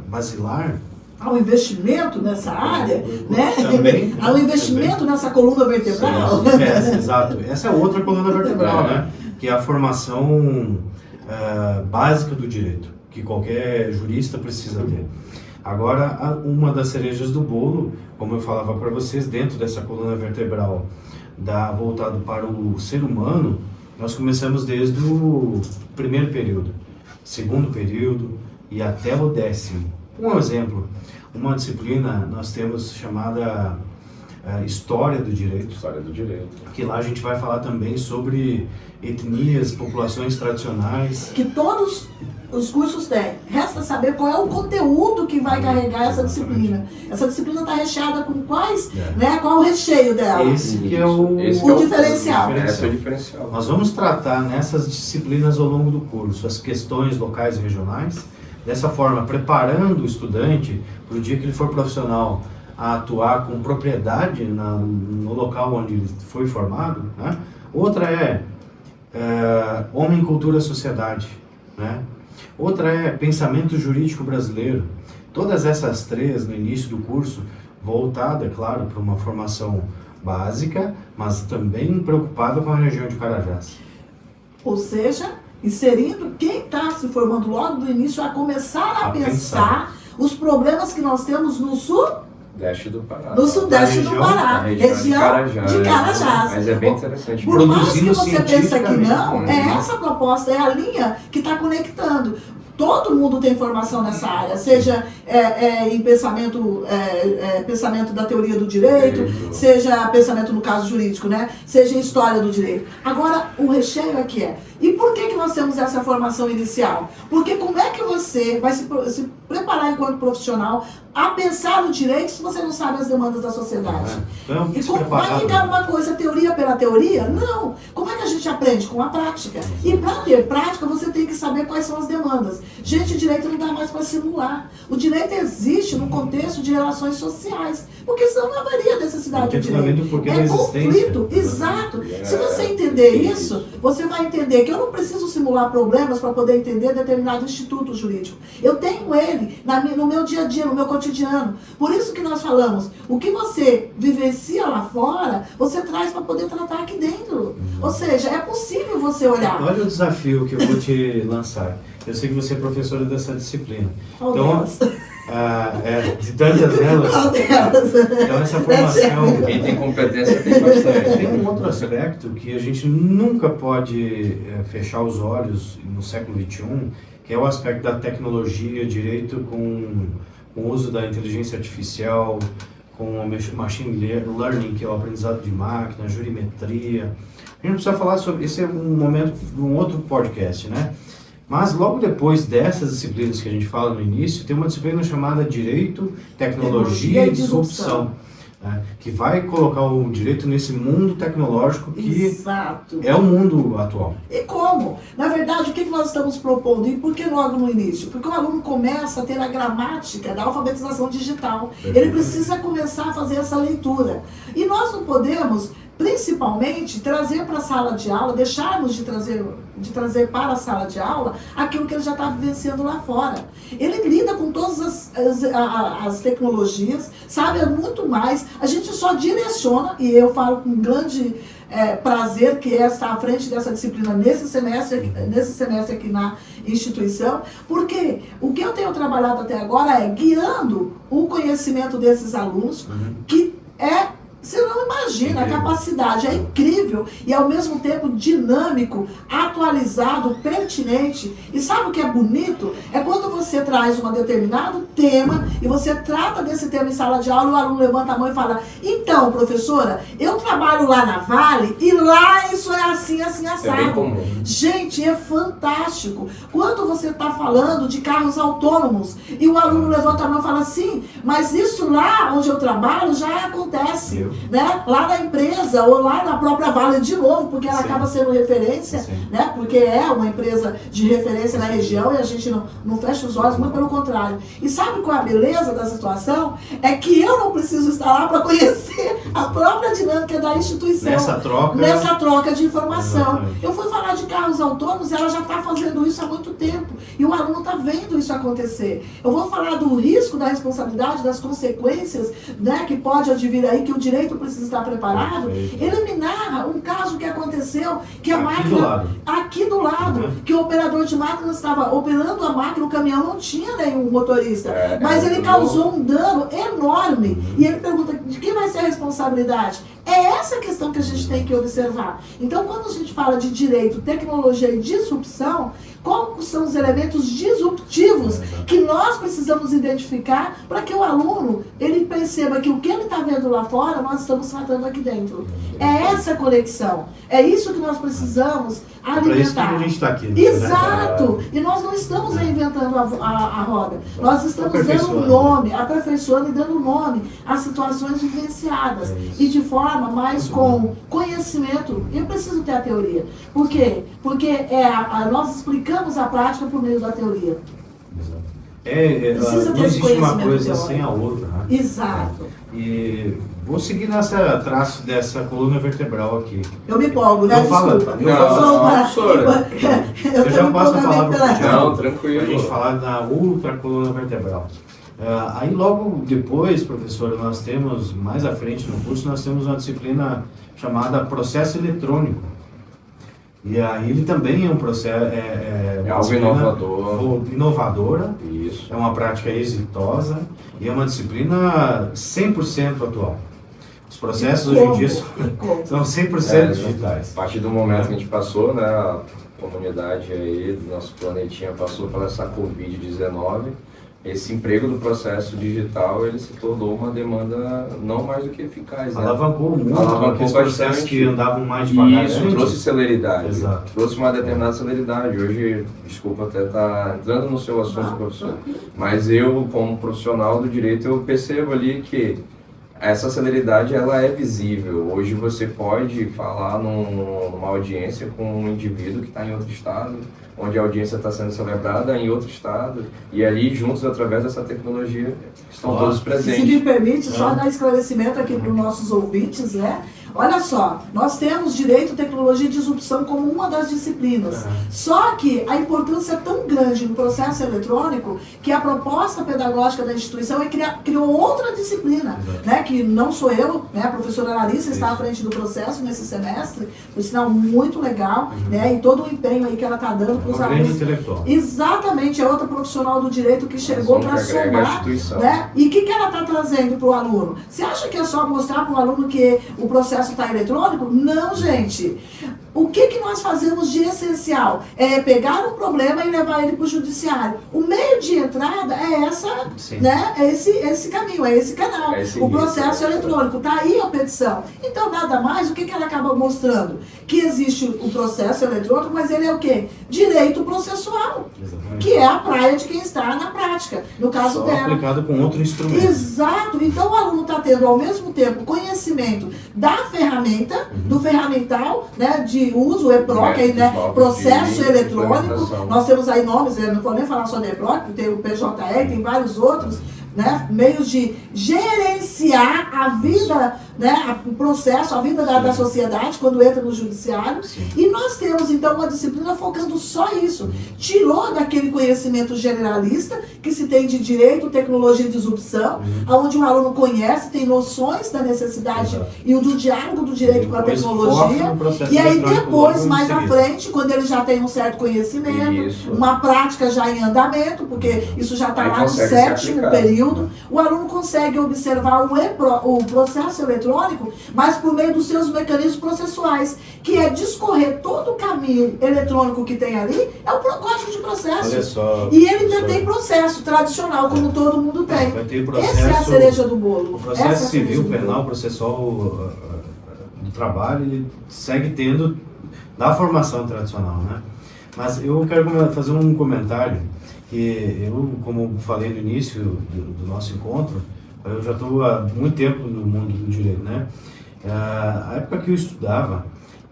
basilar. Há um investimento nessa área, né? Também, há um investimento também nessa coluna vertebral. Sim, exato. Essa é outra coluna vertebral, né? Que é a formação básica do direito, que qualquer jurista precisa ter. Agora, uma das cerejas do bolo, como eu falava para vocês, dentro dessa coluna vertebral voltado para o ser humano, nós começamos desde o primeiro período, segundo período e até o 10º. Um exemplo, uma disciplina nós temos chamada História do Direito. História do Direito. Que lá a gente vai falar também sobre etnias, populações tradicionais. Que todos os cursos têm. Resta saber qual é o conteúdo que vai carregar essa disciplina. Essa disciplina está recheada com quais, né? Qual é o recheio dela? Esse que é o diferencial. Esse é o diferencial. Nós vamos tratar nessas disciplinas ao longo do curso as questões locais e regionais, dessa forma preparando o estudante para o dia que ele for profissional a atuar com propriedade no local onde ele foi formado, né? Outra é homem, cultura, sociedade, né? Outra é pensamento jurídico brasileiro. Todas essas três no início do curso, voltada, claro, para uma formação básica, mas também preocupada com a região de Carajás. Ou seja, inserindo quem está se formando logo do início a começar a pensar os problemas que nós temos no sudeste do Pará. No sudeste do Pará, região de Carajás. Mas é bem interessante. Por mais que você pense que não, é essa proposta, é a linha que está conectando. Todo mundo tem formação nessa área, seja em pensamento da teoria do direito, seja pensamento no caso jurídico, né? Seja em história do direito. Agora, o recheio aqui e por que nós temos essa formação inicial? Porque como é que você vai se preparar enquanto profissional a pensar no direito se você não sabe as demandas da sociedade? E vai ficar uma coisa teoria pela teoria? Não. Como é que a gente aprende? Com a prática. E para ter prática, você tem que saber quais são as demandas. Gente, o direito não dá mais para simular. O direito existe no contexto de relações sociais. Porque senão não haveria necessidade do direito. É conflito. Exato. Se você entender isso, você vai entender que eu não preciso simular problemas para poder entender determinado instituto jurídico. Eu tenho ele no meu dia a dia, no meu cotidiano. Por isso que nós falamos, o que você vivencia lá fora, você traz para poder tratar aqui dentro. Ou seja, é possível você olhar. Olha o desafio que eu vou te lançar. Eu sei que você é professora dessa disciplina. Então, De tantas delas. Qual delas? Então essa formação... Quem tem competência tem bastante. Tem um outro aspecto que a gente nunca pode fechar os olhos no século XXI, que é o aspecto da tecnologia, direito com o uso da inteligência artificial, com o machine learning, que é o aprendizado de máquina, jurimetria. A gente precisa falar sobre... Esse é um momento de um outro podcast, né? Mas logo depois dessas disciplinas que a gente fala no início, tem uma disciplina chamada Direito, Tecnologia e Disrupção, né? Que vai colocar o direito nesse mundo tecnológico que Exato. é o mundo atual. E como? Na verdade, o que nós estamos propondo? E por que logo no início? Porque o aluno começa a ter a gramática da alfabetização digital. Ele precisa começar a fazer essa leitura. E nós não podemos... principalmente, trazer para a sala de aula, deixarmos de trazer para a sala de aula aquilo que ele já está vivenciando lá fora. Ele lida com todas as tecnologias, sabe muito mais, a gente só direciona, e eu falo com grande prazer que é estar à frente dessa disciplina nesse semestre aqui na instituição, porque o que eu tenho trabalhado até agora é guiando o conhecimento desses alunos, que você não imagina, a capacidade é incrível e ao mesmo tempo dinâmico, atualizado, pertinente. E sabe o que é bonito? É quando você traz um determinado tema e você trata desse tema em sala de aula e o aluno levanta a mão e fala: então, professora, eu trabalho lá na Vale e lá isso é assim, assim, assado. É bem comum. Gente, é fantástico. Quando você está falando de carros autônomos e o aluno levanta a mão e fala assim: mas isso lá onde eu trabalho já acontece. Né? Lá na empresa ou lá na própria Vale de novo, porque ela acaba sendo referência, né? Porque é uma empresa de referência na região e a gente não fecha os olhos, muito pelo contrário. E sabe qual é a beleza da situação? É que eu não preciso estar lá para conhecer a própria dinâmica da instituição. Nessa troca de informação. Exatamente. Eu fui falar de carros autônomos, ela já está fazendo isso há muito tempo. E o aluno está vendo isso acontecer. Eu vou falar do risco, da responsabilidade, das consequências, né, que pode advir aí, que o direito precisa estar preparado. Ele me narra um caso que aconteceu, que a máquina, aqui do lado, que o operador de máquina estava operando a máquina, o caminhão não tinha nenhum motorista, mas ele causou um dano enorme. E ele pergunta: de quem vai ser a responsabilidade? É essa questão que a gente tem que observar. Então, quando a gente fala de direito, tecnologia e disrupção, quais são os elementos disruptivos que nós precisamos identificar para que o aluno ele perceba que o que ele está vendo lá fora, nós estamos tratando aqui dentro. É essa conexão. É isso que nós precisamos alimentar. Para isso que a gente está aqui. Exato! Né? E nós não estamos reinventando a roda. Nós estamos dando nome, aperfeiçoando e dando nome às situações vivenciadas. E de forma mais com conhecimento. Eu preciso ter a teoria. Por quê? Porque nós explicamos a prática por meio da teoria. Não existe uma coisa sem a outra. Né? Exato. E vou seguir nessa traço dessa coluna vertebral aqui. Eu me empolgo, né? Eu já passo a palavra. Não, tranquilo. A gente falar da ultra coluna vertebral. Aí logo depois, professor, nós temos, mais à frente no curso, nós temos uma disciplina chamada processo eletrônico. E aí ele também é um processo... É algo inovadora. Isso. É uma prática exitosa e é uma disciplina 100% atual. Os processos hoje em dia são 100% digitais. A partir do momento que a gente passou, né, a comunidade aí do nosso planetinha passou por essa Covid-19, esse emprego do processo digital, ele se tornou uma demanda não mais do que eficaz. Né? Alavancou o mundo, aqueles processos que andavam mais devagar. Isso trouxe celeridade. Exato. Trouxe uma determinada celeridade. Hoje, desculpa até estar entrando no seu assunto, professor, mas eu, como profissional do direito, eu percebo ali que essa celeridade, ela é visível. Hoje você pode falar numa audiência com um indivíduo que está em outro estado, onde a audiência está sendo celebrada em outro estado, e ali juntos, através dessa tecnologia, estão todos presentes. Se me permite, só dar esclarecimento aqui para os nossos ouvintes, né? Olha só, nós temos Direito, Tecnologia e Disrupção como uma das disciplinas. Só que a importância é tão grande no processo eletrônico que a proposta pedagógica da instituição criou outra disciplina, né, que não sou eu, né, a professora Larissa está à frente do processo nesse semestre, por sinal muito legal, né, e todo o empenho aí que ela está dando para os alunos. Intelectual. Exatamente, é outra profissional do direito que chegou para somar, né? E o que ela está trazendo para o aluno? Você acha que é só mostrar para o aluno que o processo está eletrônico? Não, gente. O que nós fazemos de essencial? É pegar um problema e levar ele para o judiciário. O meio de entrada é essa, né? É esse caminho, é esse canal. O processo eletrônico. Está aí a petição. Então, nada mais, o que ela acaba mostrando? Que existe o processo eletrônico, mas ele é o quê? Direito processual. Exatamente. Que é a praia de quem está na prática. No caso só dela. Aplicado com outro instrumento. Exato. Então, o aluno está tendo, ao mesmo tempo, conhecimento da ferramenta, do ferramental, né, de uso, o EPROC, aí, né, processo eletrônico. Nós temos aí nomes, eu não vou nem falar só do EPROC, tem o PJE, tem vários outros, né, meios de gerenciar a vida, né, o processo, a vida da sociedade quando entra no judiciário. Sim. E nós temos, então, uma disciplina focando só isso. Tirou daquele conhecimento generalista que se tem de direito, tecnologia e disrupção, onde o aluno conhece, tem noções da necessidade e do diálogo do direito com a tecnologia. E aí depois, mais à frente, quando ele já tem um certo conhecimento, uma prática já em andamento, porque isso já está lá no 7º período, o aluno consegue observar o processo eletrônico, mas por meio dos seus mecanismos processuais, que é discorrer todo o caminho eletrônico que tem ali, é o código de processo. Olha só, e ele ainda tem processo tradicional, como todo mundo tem. Vai ter processo, essa é a cereja do bolo. O processo civil, penal, processual do trabalho, ele segue tendo da formação tradicional, né? Mas eu quero fazer um comentário que eu, como falei no início do nosso encontro, eu já estou há muito tempo no mundo do direito, né? A época que eu estudava,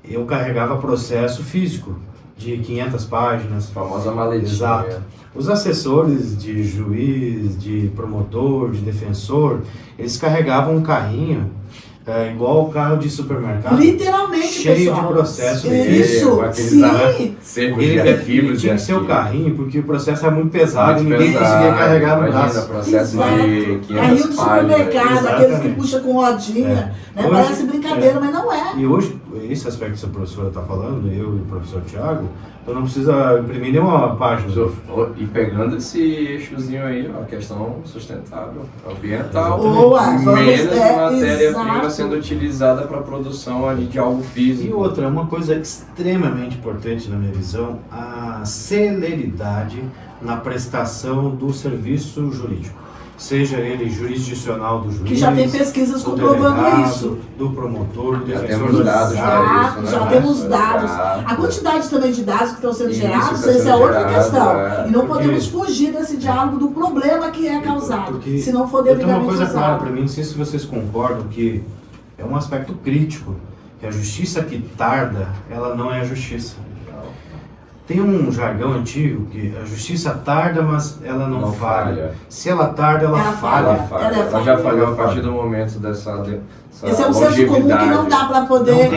eu carregava processo físico de 500 páginas. A famosa maletinha. Exato. Os assessores de juiz, de promotor, de defensor, eles carregavam um carrinho igual o carro de supermercado. Literalmente, cheio pessoal. De processo. Isso, sim. Ele tinha que ser o carrinho, porque o processo é muito pesado e ninguém conseguia carregar no braço. Processo de 500 carrinho de supermercado, aqueles que puxa com rodinha. Né? Hoje, parece brincadeira, mas não é. E hoje, esse aspecto que a professora está falando, eu e o professor Tiago, eu não precisa imprimir nenhuma página. E pegando esse eixozinho aí, a questão sustentável, ambiental, menos matéria-prima sendo utilizada para a produção ali de algo físico. E outra, uma coisa extremamente importante na minha visão, a celeridade na prestação do serviço jurídico. Seja ele jurisdicional do juiz, que já tem pesquisas comprovando delegado, isso. Do promotor, do defensor. Temos dados para isso, né? Já temos dados. A quantidade também de dados que estão sendo gerados, essa é outra questão. E não podemos fugir desse diálogo do problema que é causado, se não for devidamente usado. Tem uma coisa clara para mim, não sei se vocês concordam, que é um aspecto crítico, que a justiça que tarda, ela não é a justiça. Tem um jargão antigo que a justiça tarda, mas ela não falha. Se ela tarda, ela falha. Ela já falhou a partir do momento dessa esse é um senso comum que não dá para poder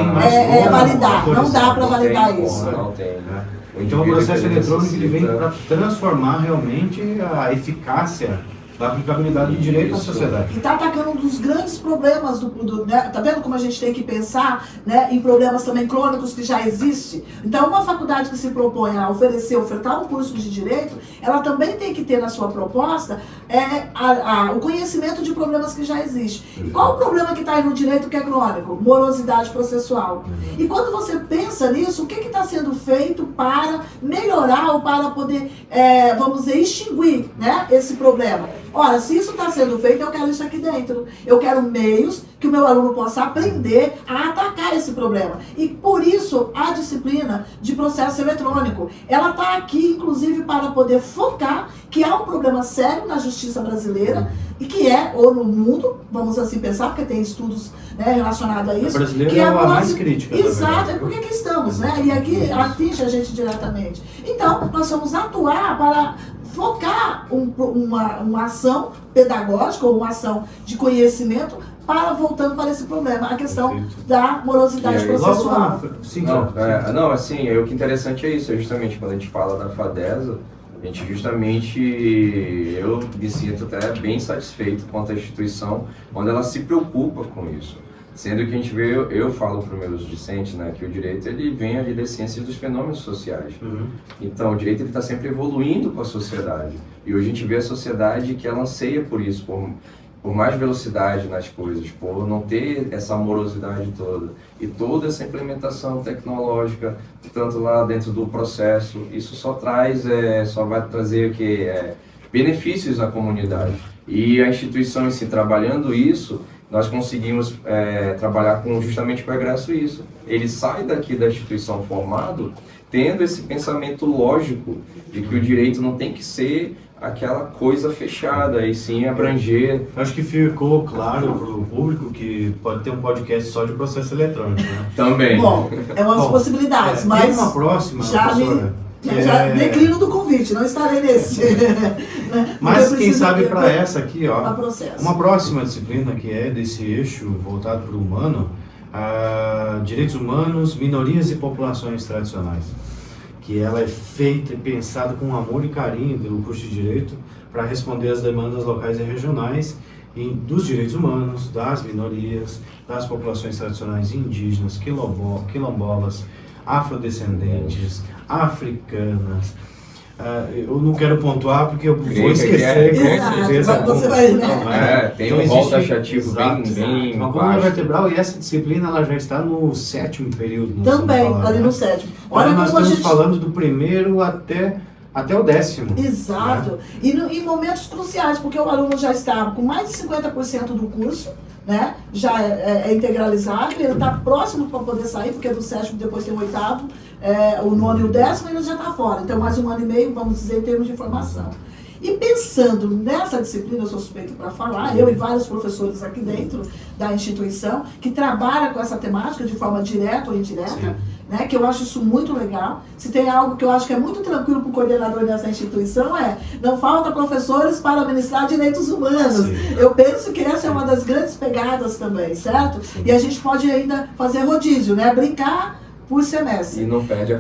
validar. Não dá para validar isso. Não tem, né? Então o processo eletrônico ele vem para transformar realmente a eficácia da aplicabilidade do direito à sociedade. E está atacando um dos grandes problemas né? Tá vendo como a gente tem que pensar, né, em problemas também crônicos que já existem? Então, uma faculdade que se propõe a ofertar um curso de direito, ela também tem que ter na sua proposta o conhecimento de problemas que já existem. E qual o problema que está aí no direito que é crônico? Morosidade processual. E quando você pensa nisso, o que está sendo feito para melhorar ou para poder, vamos dizer, extinguir, né, esse problema? Ora, se isso está sendo feito, eu quero isso aqui dentro. Eu quero meios que o meu aluno possa aprender a atacar esse problema. E por isso, a disciplina de processo eletrônico, ela está aqui, inclusive, para poder focar que há um problema sério na justiça brasileira, e que ou no mundo, vamos assim pensar, porque tem estudos, né, relacionados a isso. A brasileira que é a mais crítica. Exato, é porque aqui estamos, né? E aqui atinge a gente diretamente. Então, nós vamos atuar para focar uma ação pedagógica ou uma ação de conhecimento voltando para esse problema, a questão Perfeito. da morosidade processual. Assim, o que é interessante é isso, é justamente quando a gente fala da FADESA, a gente eu me sinto até bem satisfeito quanto à instituição, quando ela se preocupa com isso. Sendo que a gente vê, eu falo para os meus discentes, né, que o direito ele vem ali das ciências dos fenômenos sociais. Então o direito está sempre evoluindo com a sociedade. E hoje a gente vê a sociedade que ela anseia por isso, por mais velocidade nas coisas, por não ter essa morosidade toda. E toda essa implementação tecnológica, tanto lá dentro do processo, isso só vai trazer o que? Benefícios à comunidade. E a instituição em si, trabalhando isso, nós conseguimos trabalhar justamente com o egresso isso. Ele sai daqui da instituição formado, tendo esse pensamento lógico de que o direito não tem que ser aquela coisa fechada, e sim abranger. Acho que ficou claro para o público que pode ter um podcast só de processo eletrônico, né? Também. Bom, é uma das possibilidades, tem mas uma próxima, já declino do convite, não estarei nesse. Né? Mas quem sabe para essa aqui, ó, processo. Uma próxima disciplina que é desse eixo voltado para o humano, direitos humanos, minorias e populações tradicionais, que ela é feita e pensada com amor e carinho pelo curso de Direito para responder às demandas locais e regionais dos direitos humanos, das minorias, das populações tradicionais indígenas, quilombolas, afrodescendentes, africanas. Eu não quero pontuar porque eu vou esquecer. Você vai, né? Tem um rol taxativo bem uma coluna vertebral, e essa disciplina ela já está no 7º período. Também, ali no 7º. Olha, nós estamos falando do primeiro até o 10º. Exato. Né? E em momentos cruciais, porque o aluno já está com mais de 50% do curso, né? Já é integralizado, ele está próximo para poder sair, porque do 7º depois tem o 8º, o 9º e o 10º ele já está fora. Então mais 1 ano e meio, vamos dizer, em termos de formação. E pensando nessa disciplina, eu sou suspeito para falar, eu e vários professores aqui dentro da instituição, que trabalham com essa temática de forma direta ou indireta, né, que eu acho isso muito legal. Se tem algo que eu acho que é muito tranquilo para o coordenador dessa instituição, não falta professores para ministrar direitos humanos. Sim. Eu penso que essa é uma das grandes pegadas também, certo? Sim. E a gente pode ainda fazer rodízio, né, brincar por semestre. E não perde a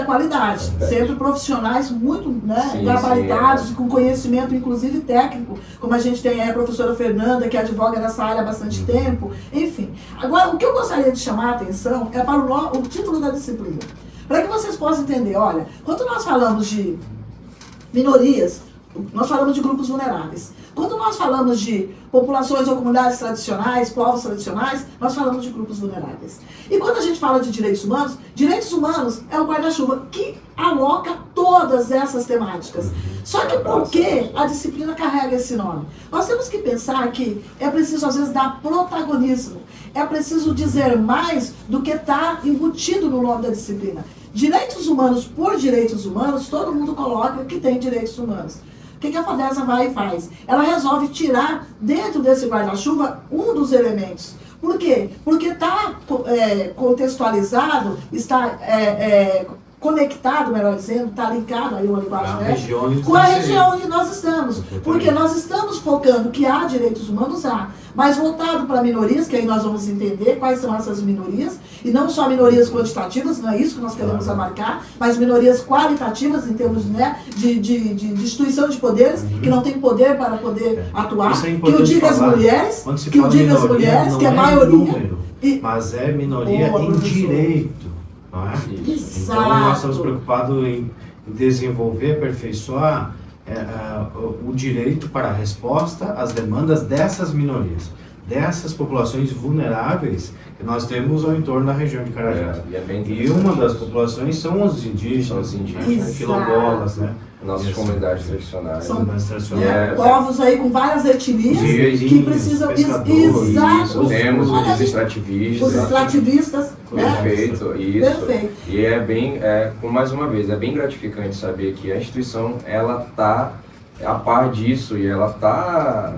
qualidade. Sempre profissionais muito gabaritados, com conhecimento, inclusive técnico, como a gente tem a professora Fernanda, que advoga nessa área há bastante tempo. Enfim. Agora, o que eu gostaria de chamar a atenção é para o título da disciplina. Para que vocês possam entender, olha, quando nós falamos de minorias, nós falamos de grupos vulneráveis. Quando nós falamos de populações ou comunidades tradicionais, povos tradicionais, nós falamos de grupos vulneráveis. E quando a gente fala de direitos humanos é o guarda-chuva que aloca todas essas temáticas. Só que por que a disciplina carrega esse nome? Nós temos que pensar que é preciso, às vezes, dar protagonismo. É preciso dizer mais do que está embutido no nome da disciplina. Direitos humanos por direitos humanos, todo mundo coloca que tem direitos humanos. O que a FADESA vai e faz? Ela resolve tirar dentro desse guarda-chuva um dos elementos. Por quê? Porque está contextualizado, está conectado, melhor dizendo, está linkado aí uma linguagem com a região onde nós estamos. Porque nós estamos focando que há direitos humanos, mas voltado para minorias, que aí nós vamos entender quais são essas minorias, e não só minorias quantitativas, não é isso que nós queremos abarcar, mas minorias qualitativas em termos de instituição de poderes, que não tem poder para poder atuar, que eu diga as mulheres, que é maioria. Número, mas é minoria em direito. Não é? Então nós estamos preocupados em desenvolver, aperfeiçoar o direito para a resposta às demandas dessas minorias, dessas populações vulneráveis que nós temos ao entorno da região de Carajás. E uma das populações são os indígenas, quilombolas, né? Nossas comunidades tradicionais. São povos aí com várias etnias que precisam... Exato. Temos os extrativistas. Os extrativistas. Perfeito, isso. Perfeito. E mais uma vez, é bem gratificante saber que a instituição, ela está a par disso e ela está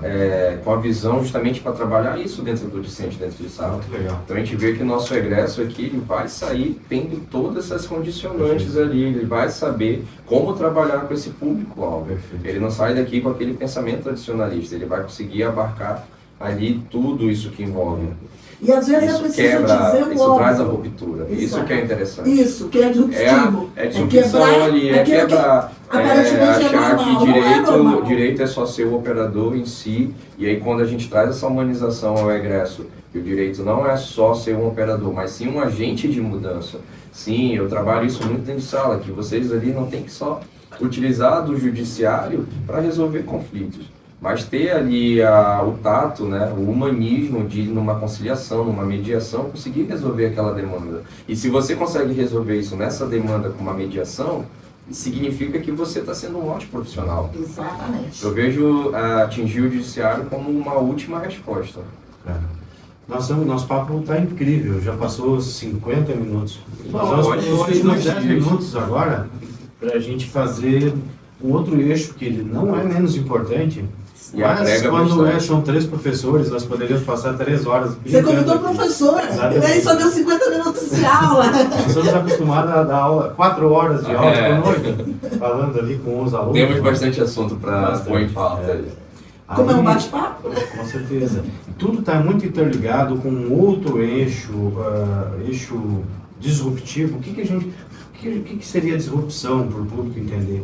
com a visão justamente para trabalhar isso dentro do discente, dentro de sala. Então a gente vê que o nosso egresso aqui ele vai sair tendo todas essas condicionantes ali, ele vai saber como trabalhar com esse público-alvo. Ele não sai daqui com aquele pensamento tradicionalista, ele vai conseguir abarcar ali tudo isso que envolve. E às vezes Isso é preciso quebra, dizer o isso óbvio. traz a ruptura. Isso que é interessante. Isso, que é disruptivo. É disrupção ali, é quebrar, achar que direito é só ser o operador em si, e aí quando a gente traz essa humanização ao egresso, que o direito não é só ser um operador, mas sim um agente de mudança. Sim, eu trabalho isso muito dentro de sala, que vocês ali não tem que só utilizar do judiciário para resolver conflitos, mas ter ali o tato, né, o humanismo de numa conciliação, numa mediação, conseguir resolver aquela demanda. E se você consegue resolver isso nessa demanda com uma mediação, significa que você está sendo um ótimo profissional. Exatamente. Eu vejo atingir o judiciário como uma última resposta. Nosso papo está incrível, já passou 50 minutos. Nós Pode, vamos pode, 10 minutos agora para a gente fazer um outro eixo que ele não é menos importante. E Mas agrega quando bastante. são 3 professores, nós poderíamos passar 3 horas. Você convidou o professor, e aí só deu 50 minutos de aula. Nós estamos acostumados a dar aula, 4 horas de aula por noite, falando ali com os alunos. Temos bastante assunto para pôr em pauta. Como é um bate-papo? Com certeza. Tudo está muito interligado com outro eixo, eixo disruptivo. O que seria disrupção para o público entender?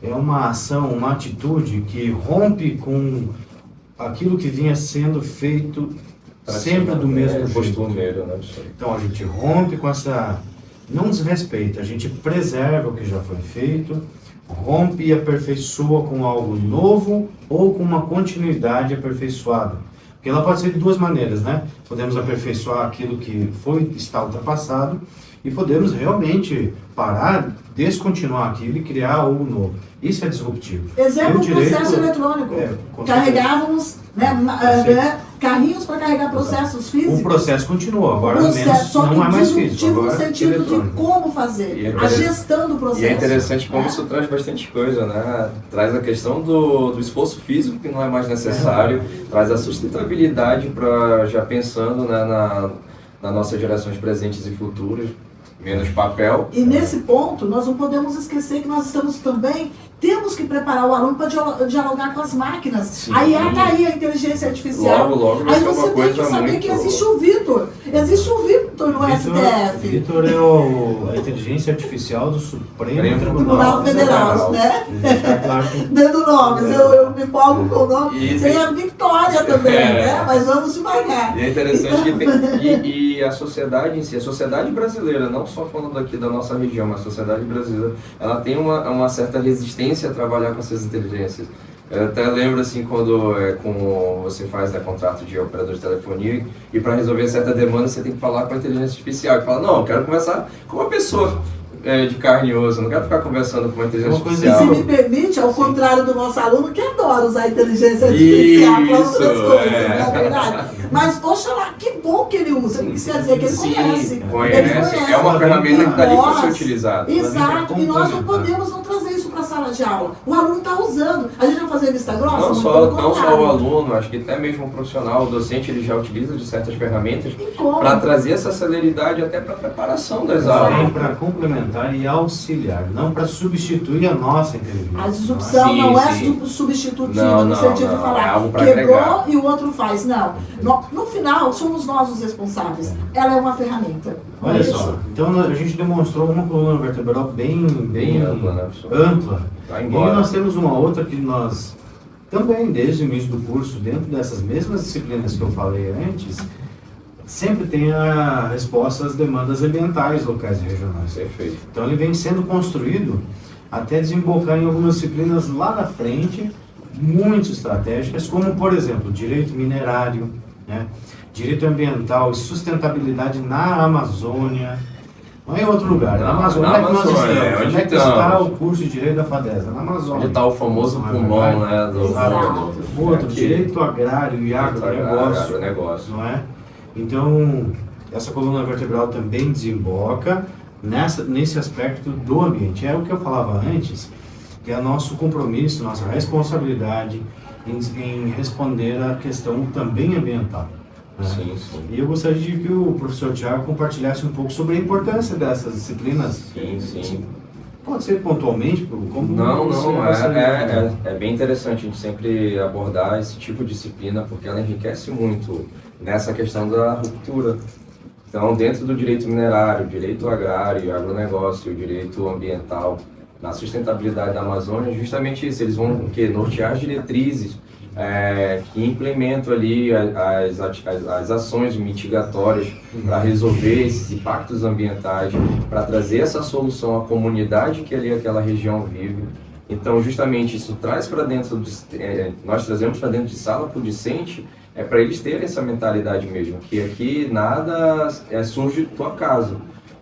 É uma ação, uma atitude que rompe com aquilo que vinha sendo feito sempre do mesmo jeito. Então a gente rompe com essa, não desrespeita, a gente preserva o que já foi feito, rompe e aperfeiçoa com algo novo ou com uma continuidade aperfeiçoada. Porque ela pode ser de duas maneiras, né? Podemos aperfeiçoar aquilo que está ultrapassado e podemos realmente parar, descontinuar aquilo e criar algo novo. Isso é disruptivo. Exemplo, processo eletrônico. Carregávamos carrinhos para carregar processos físicos. O processo continua, agora só não é mais físico. disruptivo no sentido de como fazer, a gestão do processo. E é interessante como isso traz bastante coisa, né? Traz a questão do esforço físico, que não é mais necessário, traz a sustentabilidade para já pensando, né, nas nossas gerações presentes e futuras. Menos papel. E nesse ponto, nós não podemos esquecer que nós estamos também, temos que preparar o aluno para dialogar com as máquinas. Sim. Aí está aí a inteligência artificial. Logo aí você tem que saber que existe o Vitor. Existe o Vitor no STF. Vitor é a inteligência artificial do Supremo Tribunal Federal, né? Claro que... Dando nomes, eu me empolgo com o nome. Tem a Victória também, né? Mas vamos devagar. E é interessante que tem... E a sociedade em si, a sociedade brasileira, não só falando aqui da nossa região, mas a sociedade brasileira, ela tem uma certa resistência a trabalhar com essas inteligências. Eu até lembro assim quando você faz contrato de operador de telefonia e para resolver certa demanda você tem que falar com a inteligência artificial. E fala, não, eu quero conversar com uma pessoa de carne e osso, não quero ficar conversando com uma inteligência artificial. E se me permite, ao contrário do nosso aluno que adora usar a inteligência artificial para outras coisas, não é verdade? Mas, oxalá, que bom que ele usa, porque isso quer dizer que ele conhece. Ele conhece. É uma ferramenta que está ali para ser utilizada. Exato, e nós não podemos não trazer isso para a sala de aula. O aluno está usando. A gente vai fazer vista grossa? Não só o aluno, acho que até mesmo o profissional, o docente, ele já utiliza de certas ferramentas para trazer essa celeridade até para a preparação das aulas. Para complementar e auxiliar, não para substituir a nossa inteligência. A disrupção não é substitutiva no sentido de falar quebrou agregar. E o outro faz. Não. No final, somos nós os responsáveis. Ela é uma ferramenta. Olha só, então a gente demonstrou uma coluna vertebral bem ampla, né? Ampla. E nós temos uma outra que nós também, desde o início do curso, dentro dessas mesmas disciplinas que eu falei antes, sempre tem a resposta às demandas ambientais locais e regionais. Perfeito. Então ele vem sendo construído até desembocar em algumas disciplinas lá na frente, muito estratégicas, como, por exemplo, direito minerário, né? Direito ambiental e sustentabilidade na Amazônia. Não é em outro lugar, na Amazônia. Onde é que está o curso de Direito da FADESA? Na Amazônia. Onde está o famoso pulmão, né? Outro, Direito Agrário e Agronegócio. Não é? Então, essa coluna vertebral também desemboca nesse aspecto do ambiente. É o que eu falava antes, que é nosso compromisso, nossa responsabilidade em responder à questão também ambiental. Né? Sim, sim. E eu gostaria de que o professor Thiago compartilhasse um pouco sobre a importância dessas disciplinas. Sim. Pode ser pontualmente? Como Não, é bem interessante a gente sempre abordar esse tipo de disciplina, porque ela enriquece muito nessa questão da ruptura. Então, dentro do direito minerário, direito agrário, agronegócio, direito ambiental, na sustentabilidade da Amazônia, justamente isso, eles vão nortear as diretrizes que implementam ali as ações mitigatórias para resolver esses impactos ambientais, para trazer essa solução à comunidade que ali aquela região vive. Então, justamente isso traz para dentro, nós trazemos para dentro de sala para o discente, para eles terem essa mentalidade mesmo, que aqui nada surge do acaso.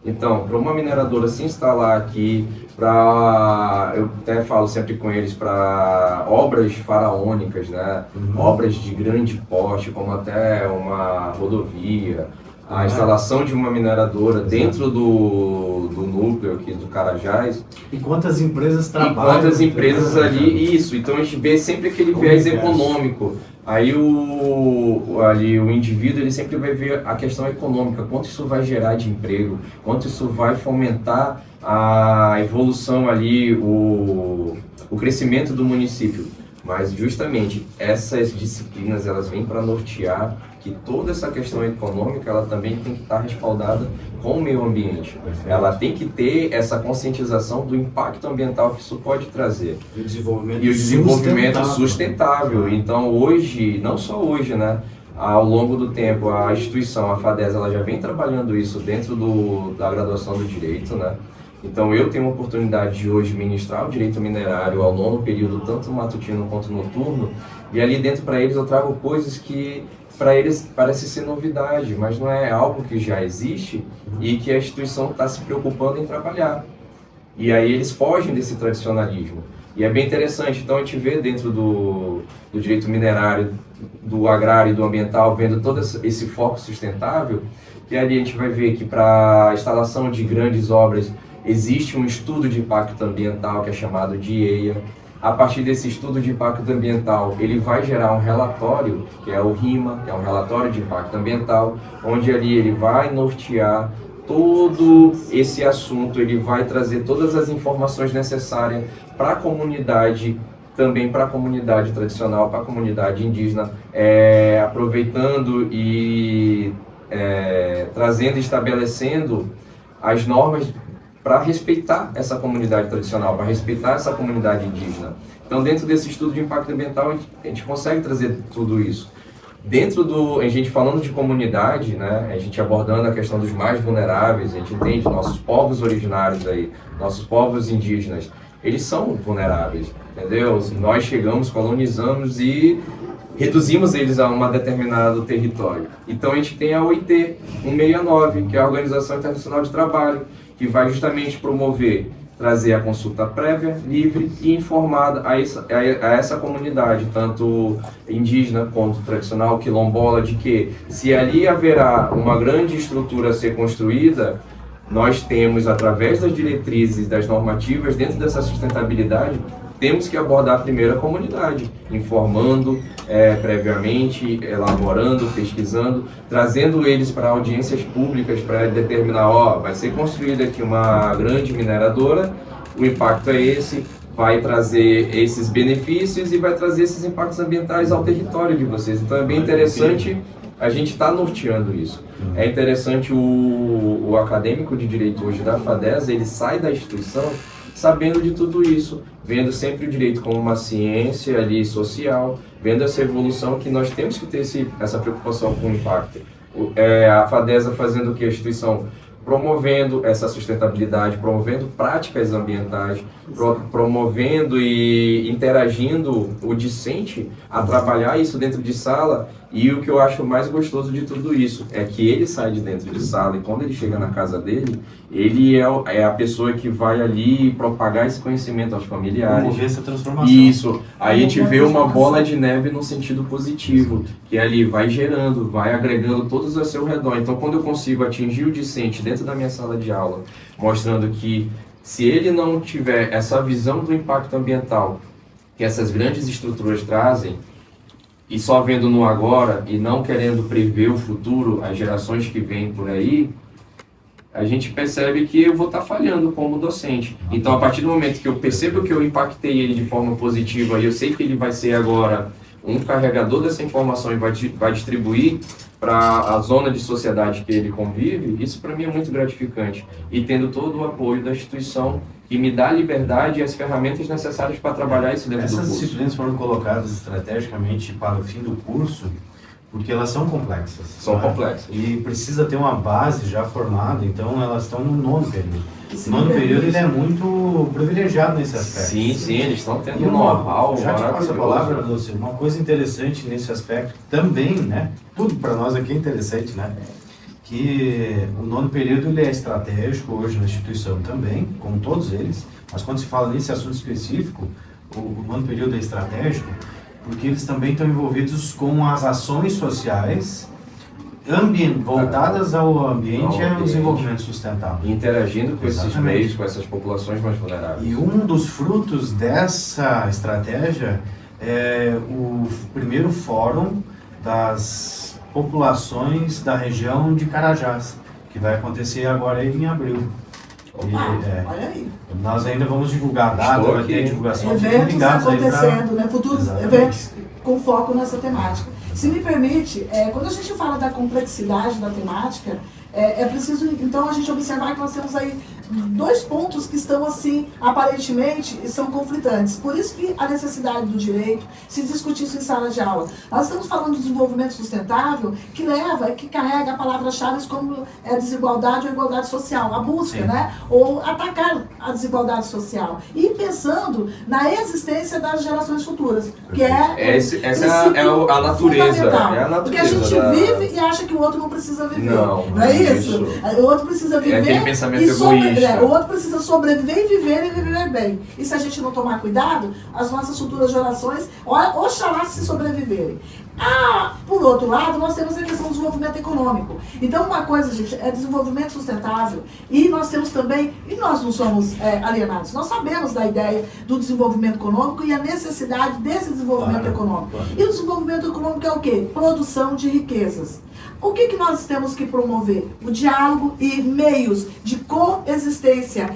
Então, para uma mineradora se instalar aqui, eu até falo sempre com eles, para obras faraônicas, né? Obras de grande porte, como até uma rodovia, a instalação de uma mineradora dentro do núcleo aqui do Carajás. E quantas empresas trabalham? E quantas empresas ali, isso. Então a gente vê sempre aquele viés econômico. Aí o indivíduo ele sempre vai ver a questão econômica, quanto isso vai gerar de emprego, quanto isso vai fomentar a evolução ali, o crescimento do município. Mas justamente essas disciplinas elas vêm para nortear que toda essa questão econômica ela também tem que estar respaldada com o meio ambiente. Ela tem que ter essa conscientização do impacto ambiental que isso pode trazer. E o desenvolvimento sustentável. Então hoje, não só hoje, né? Ao longo do tempo, a instituição, a FADES, ela já vem trabalhando isso dentro da graduação do direito, né? Então eu tenho a oportunidade de hoje ministrar o direito minerário ao 9º período, tanto matutino quanto noturno, e ali dentro para eles eu trago coisas que para eles parece ser novidade, mas não é algo que já existe e que a instituição está se preocupando em trabalhar. E aí eles fogem desse tradicionalismo. E é bem interessante, então a gente vê dentro do direito minerário, do agrário e do ambiental, vendo todo esse foco sustentável, que ali a gente vai ver que para a instalação de grandes obras existe um estudo de impacto ambiental que é chamado de EIA. A partir desse estudo de impacto ambiental, ele vai gerar um relatório, que é o RIMA, que é um relatório de impacto ambiental, onde ali ele vai nortear todo esse assunto, ele vai trazer todas as informações necessárias para a comunidade, também para a comunidade tradicional, para a comunidade indígena, aproveitando e trazendo e estabelecendo as normas para respeitar essa comunidade tradicional, para respeitar essa comunidade indígena. Então, dentro desse estudo de impacto ambiental, a gente consegue trazer tudo isso. A gente falando de comunidade, né, a gente abordando a questão dos mais vulneráveis, a gente entende nossos povos originários aí, nossos povos indígenas, eles são vulneráveis, entendeu? Nós chegamos, colonizamos e reduzimos eles a um determinado território. Então, a gente tem a OIT 169, que é a Organização Internacional de Trabalho, que vai justamente promover, trazer a consulta prévia, livre e informada a essa comunidade, tanto indígena quanto tradicional, quilombola, de que se ali haverá uma grande estrutura a ser construída, nós temos, através das diretrizes, das normativas, dentro dessa sustentabilidade, temos que abordar primeiro a comunidade, informando previamente, elaborando, pesquisando, trazendo eles para audiências públicas para determinar, vai ser construída aqui uma grande mineradora, o impacto é esse, vai trazer esses benefícios e vai trazer esses impactos ambientais ao território de vocês. Então é bem interessante a gente estar norteando isso. É interessante o acadêmico de direito hoje da FADES, ele sai da instituição sabendo de tudo isso, vendo sempre o direito como uma ciência ali social, vendo essa evolução que nós temos que ter essa preocupação com o impacto. A FADESA fazendo o que? A instituição promovendo essa sustentabilidade, promovendo práticas ambientais, promovendo e interagindo o discente a trabalhar isso dentro de sala. E o que eu acho mais gostoso de tudo isso é que ele sai de dentro de sala e quando ele chega na casa dele, ele é a pessoa que vai ali propagar esse conhecimento aos familiares. Promover essa transformação. Isso. Aí a gente vê uma bola de neve no sentido positivo, que ali vai gerando, vai agregando todos ao seu redor. Então, quando eu consigo atingir o discente dentro da minha sala de aula, mostrando que se ele não tiver essa visão do impacto ambiental que essas grandes estruturas trazem, e só vendo no agora e não querendo prever o futuro, as gerações que vêm por aí, a gente percebe que eu vou estar falhando como docente. Então, a partir do momento que eu percebo que eu impactei ele de forma positiva e eu sei que ele vai ser agora um carregador dessa informação e vai distribuir para a zona de sociedade que ele convive, isso para mim é muito gratificante. E tendo todo o apoio da instituição que me dá a liberdade e as ferramentas necessárias para trabalhar isso dentro do curso. Essas disciplinas foram colocadas estrategicamente para o fim do curso porque elas são complexas. São complexas. E precisa ter uma base já formada, então elas estão no nono período. O nono período ele é muito privilegiado nesse aspecto. Sim, eles estão tendo um know-how. Já te passo a palavra, Lúcio, uma coisa interessante nesse aspecto também, né? Tudo para nós aqui é interessante, né? Que o nono período ele é estratégico hoje na instituição também, como todos eles, mas quando se fala nesse assunto específico, o nono período é estratégico, porque eles também estão envolvidos com as ações sociais voltadas ao ambiente e ao desenvolvimento sustentável. Interagindo com esses meios, com essas populações mais vulneráveis. E um dos frutos dessa estratégia é o primeiro fórum das populações da região de Carajás, que vai acontecer agora em abril. Olha aí. Nós ainda vamos divulgar a data, vai ter divulgação. Eventos acontecendo, né? Futuros eventos com foco nessa temática. Se me permite, quando a gente fala da complexidade da temática, é preciso, então, a gente observar que nós temos aí dois pontos que estão, assim, aparentemente, e são conflitantes. Por isso que a necessidade do direito se discutir isso em sala de aula. Nós estamos falando de desenvolvimento sustentável que carrega palavras-chave como desigualdade ou igualdade social, a busca, né? Ou atacar a desigualdade social. E pensando na existência das gerações futuras, que essa é a natureza. É a natureza. Porque a gente vive e acha que o outro não precisa viver. Não é isso? O outro precisa viver. É aquele pensamento egoísta. O outro precisa sobreviver e viver bem. E se a gente não tomar cuidado, as nossas futuras gerações, oxalá se sobreviverem. Por outro lado, nós temos a questão do desenvolvimento econômico. Então, uma coisa, gente, é desenvolvimento sustentável. E nós temos também, e nós não somos alienados, nós sabemos da ideia do desenvolvimento econômico e a necessidade desse desenvolvimento econômico. E o desenvolvimento econômico é o quê? Produção de riquezas. O que nós temos que promover? O diálogo e meios de coexistência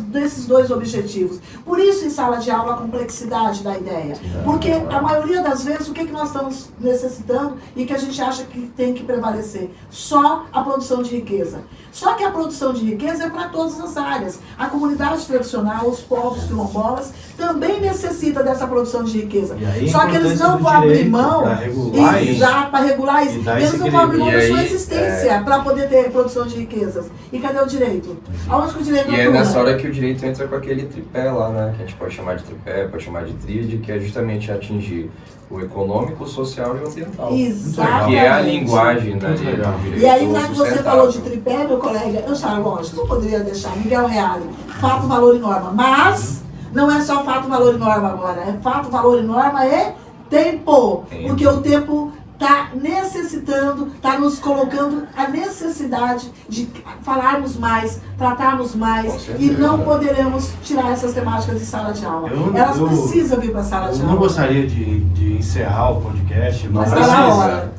desses dois objetivos. Por isso, em sala de aula, a complexidade da ideia. Porque a maioria das vezes, o que nós estamos necessitando e que a gente acha que tem que prevalecer? Só a produção de riqueza. Só que a produção de riqueza é para todas as áreas. A comunidade tradicional, os povos quilombolas, também necessita dessa produção de riqueza. Só que eles não vão abrir mão para regular isso. Eles não vão abrir mão da sua existência para poder ter produção de riquezas. E cadê o direito? Aonde que o direito é nessa hora que o direito entra com aquele tripé lá, né? Que a gente pode chamar de tripé, pode chamar de tríade, que é justamente atingir o econômico, o social e o ambiental. Exatamente. Que é a linguagem da direito. E aí, já que você falou de tripé, meu colega, eu já, lógico, não poderia deixar Miguel Reale, fato, valor e norma. Mas não é só fato, valor e norma agora. É fato, valor e norma e tempo. Porque o tempo está necessitando, está nos colocando a necessidade de falarmos mais, tratarmos mais e não poderemos tirar essas temáticas de sala de aula. Elas precisam vir para a sala de aula. Eu não gostaria de encerrar o podcast, mas está na hora.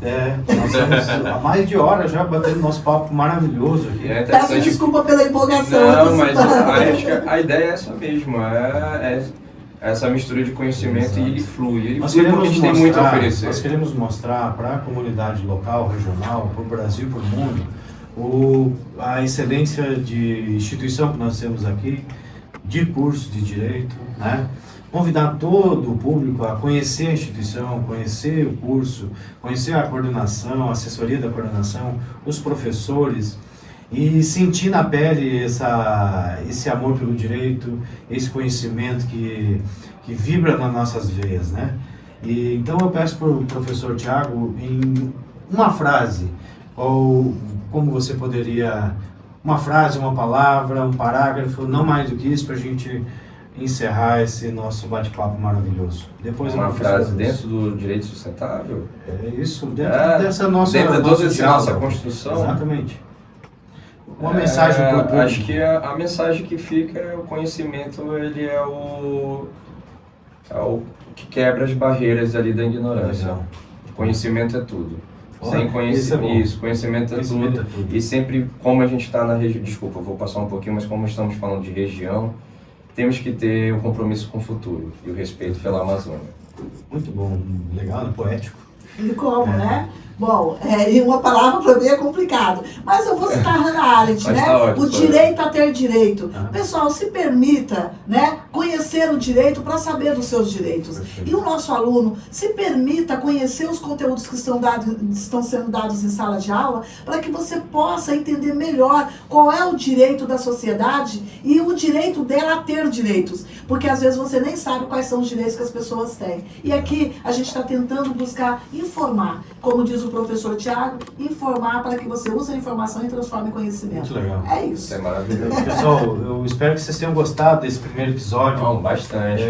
Nós estamos há mais de hora já batendo nosso papo maravilhoso aqui. Peço desculpa pela empolgação. Não, mas acho que a ideia é essa mesmo, essa mistura de conhecimento. Exato. E ele flui porque a gente tem muito a oferecer. Nós queremos mostrar para a comunidade local, regional, para o Brasil e para o mundo, a excelência de instituição que nós temos aqui, de curso de direito, né? Convidar todo o público a conhecer a instituição, conhecer o curso, conhecer a coordenação, a assessoria da coordenação, os professores, e sentir na pele esse amor pelo direito, esse conhecimento que vibra nas nossas veias, né? E então eu peço para o professor Tiago, em uma frase, ou como você poderia, uma frase, uma palavra, um parágrafo, não mais do que isso, para a gente encerrar esse nosso bate-papo maravilhoso. Depois uma frase dentro do direito sustentável? É isso, dentro dessa nossa... Dentro de toda essa nossa construção? Exatamente. Uma mensagem para o público. Acho que a mensagem que fica é o conhecimento, ele é o que quebra as barreiras ali da ignorância. O conhecimento é tudo. Sem conhecimento, isso, conhecimento é tudo. é tudo. E sempre, como a gente está na região, desculpa, eu vou passar um pouquinho, mas como estamos falando de região, temos que ter o compromisso com o futuro e o respeito pela Amazônia. Muito bom, legal, né? Poético. E como, né? Bom, e uma palavra para mim é complicado. Mas eu vou citar Hannah Arendt, Mas né? tá ótimo, O direito a ter direito. Ah. Pessoal, se permita, né, conhecer o direito para saber dos seus direitos. Perfeito. E o nosso aluno se permita conhecer os conteúdos que estão sendo dados em sala de aula, para que você possa entender melhor qual é o direito da sociedade e o direito dela a ter direitos. Porque às vezes você nem sabe quais são os direitos que as pessoas têm. E aqui a gente está tentando buscar informar, como diz o professor Tiago, informar para que você use a informação e transforme em conhecimento. Muito legal. É Isso isso. é maravilhoso. Pessoal, eu espero que vocês tenham gostado desse primeiro episódio. Bom, bastante.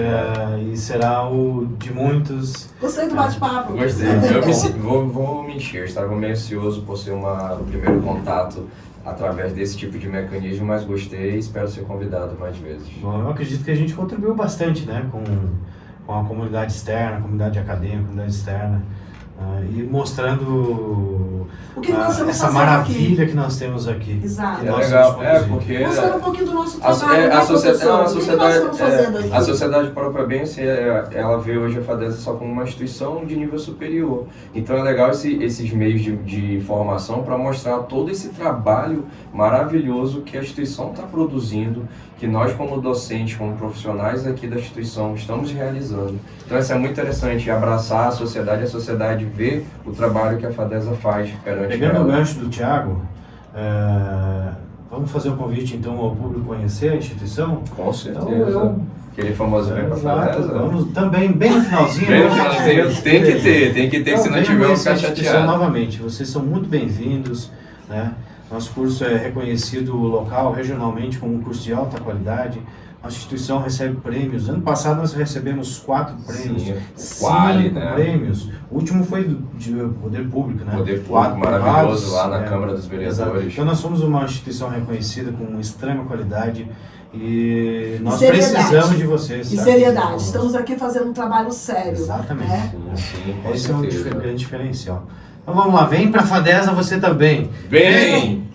E será o de muitos. Gostei do bate-papo. Gostei. Vou mentir, eu estava meio ansioso por ser o primeiro contato através desse tipo de mecanismo, mas gostei e espero ser convidado mais vezes. Bom, eu acredito que a gente contribuiu bastante, né, com a comunidade externa, a comunidade acadêmica, a comunidade externa, e mostrando O que nós estamos essa fazendo maravilha que nós temos aqui. Exato. que É nós legal, estamos produzindo. porque Mostrando um pouquinho do nosso a trabalho, né, professor? O que nós estamos fazendo aqui? a sociedade própria bem, ela vê hoje a FADESA só como uma instituição de nível superior. Então é legal esses meios de formação para mostrar todo esse trabalho maravilhoso que a instituição está produzindo, que nós como docentes, como profissionais aqui da instituição estamos realizando. Então isso é muito interessante, abraçar a sociedade ver o trabalho que a FADESA faz perante Pegando ela. o gancho do Tiago, vamos fazer um convite então ao público conhecer a instituição? Com certeza. Então, Aquele famoso vem para a FADESA. Vamos também, bem no finalzinho. Bem no finalzinho, tem que ter, se não tiver, eu vou ficar chateado. Novamente, vocês são muito bem-vindos, né? Nosso curso é reconhecido local, regionalmente, como um curso de alta qualidade. Nossa instituição recebe prêmios. Ano passado nós recebemos 4 prêmios. Sim, 5 Quali, né? prêmios. O último foi de Poder Público, né? Poder Público, 4 maravilhoso, lá na é, Câmara dos exato. Vereadores. Então nós somos uma instituição reconhecida com extrema qualidade e nós seriedade. precisamos de vocês. E tá? seriedade. Estamos aqui fazendo um trabalho sério. Exatamente. Né? Sim, com Esse é um certeza. grande diferencial. Então vamos lá, vem pra FADESA você também. Vem!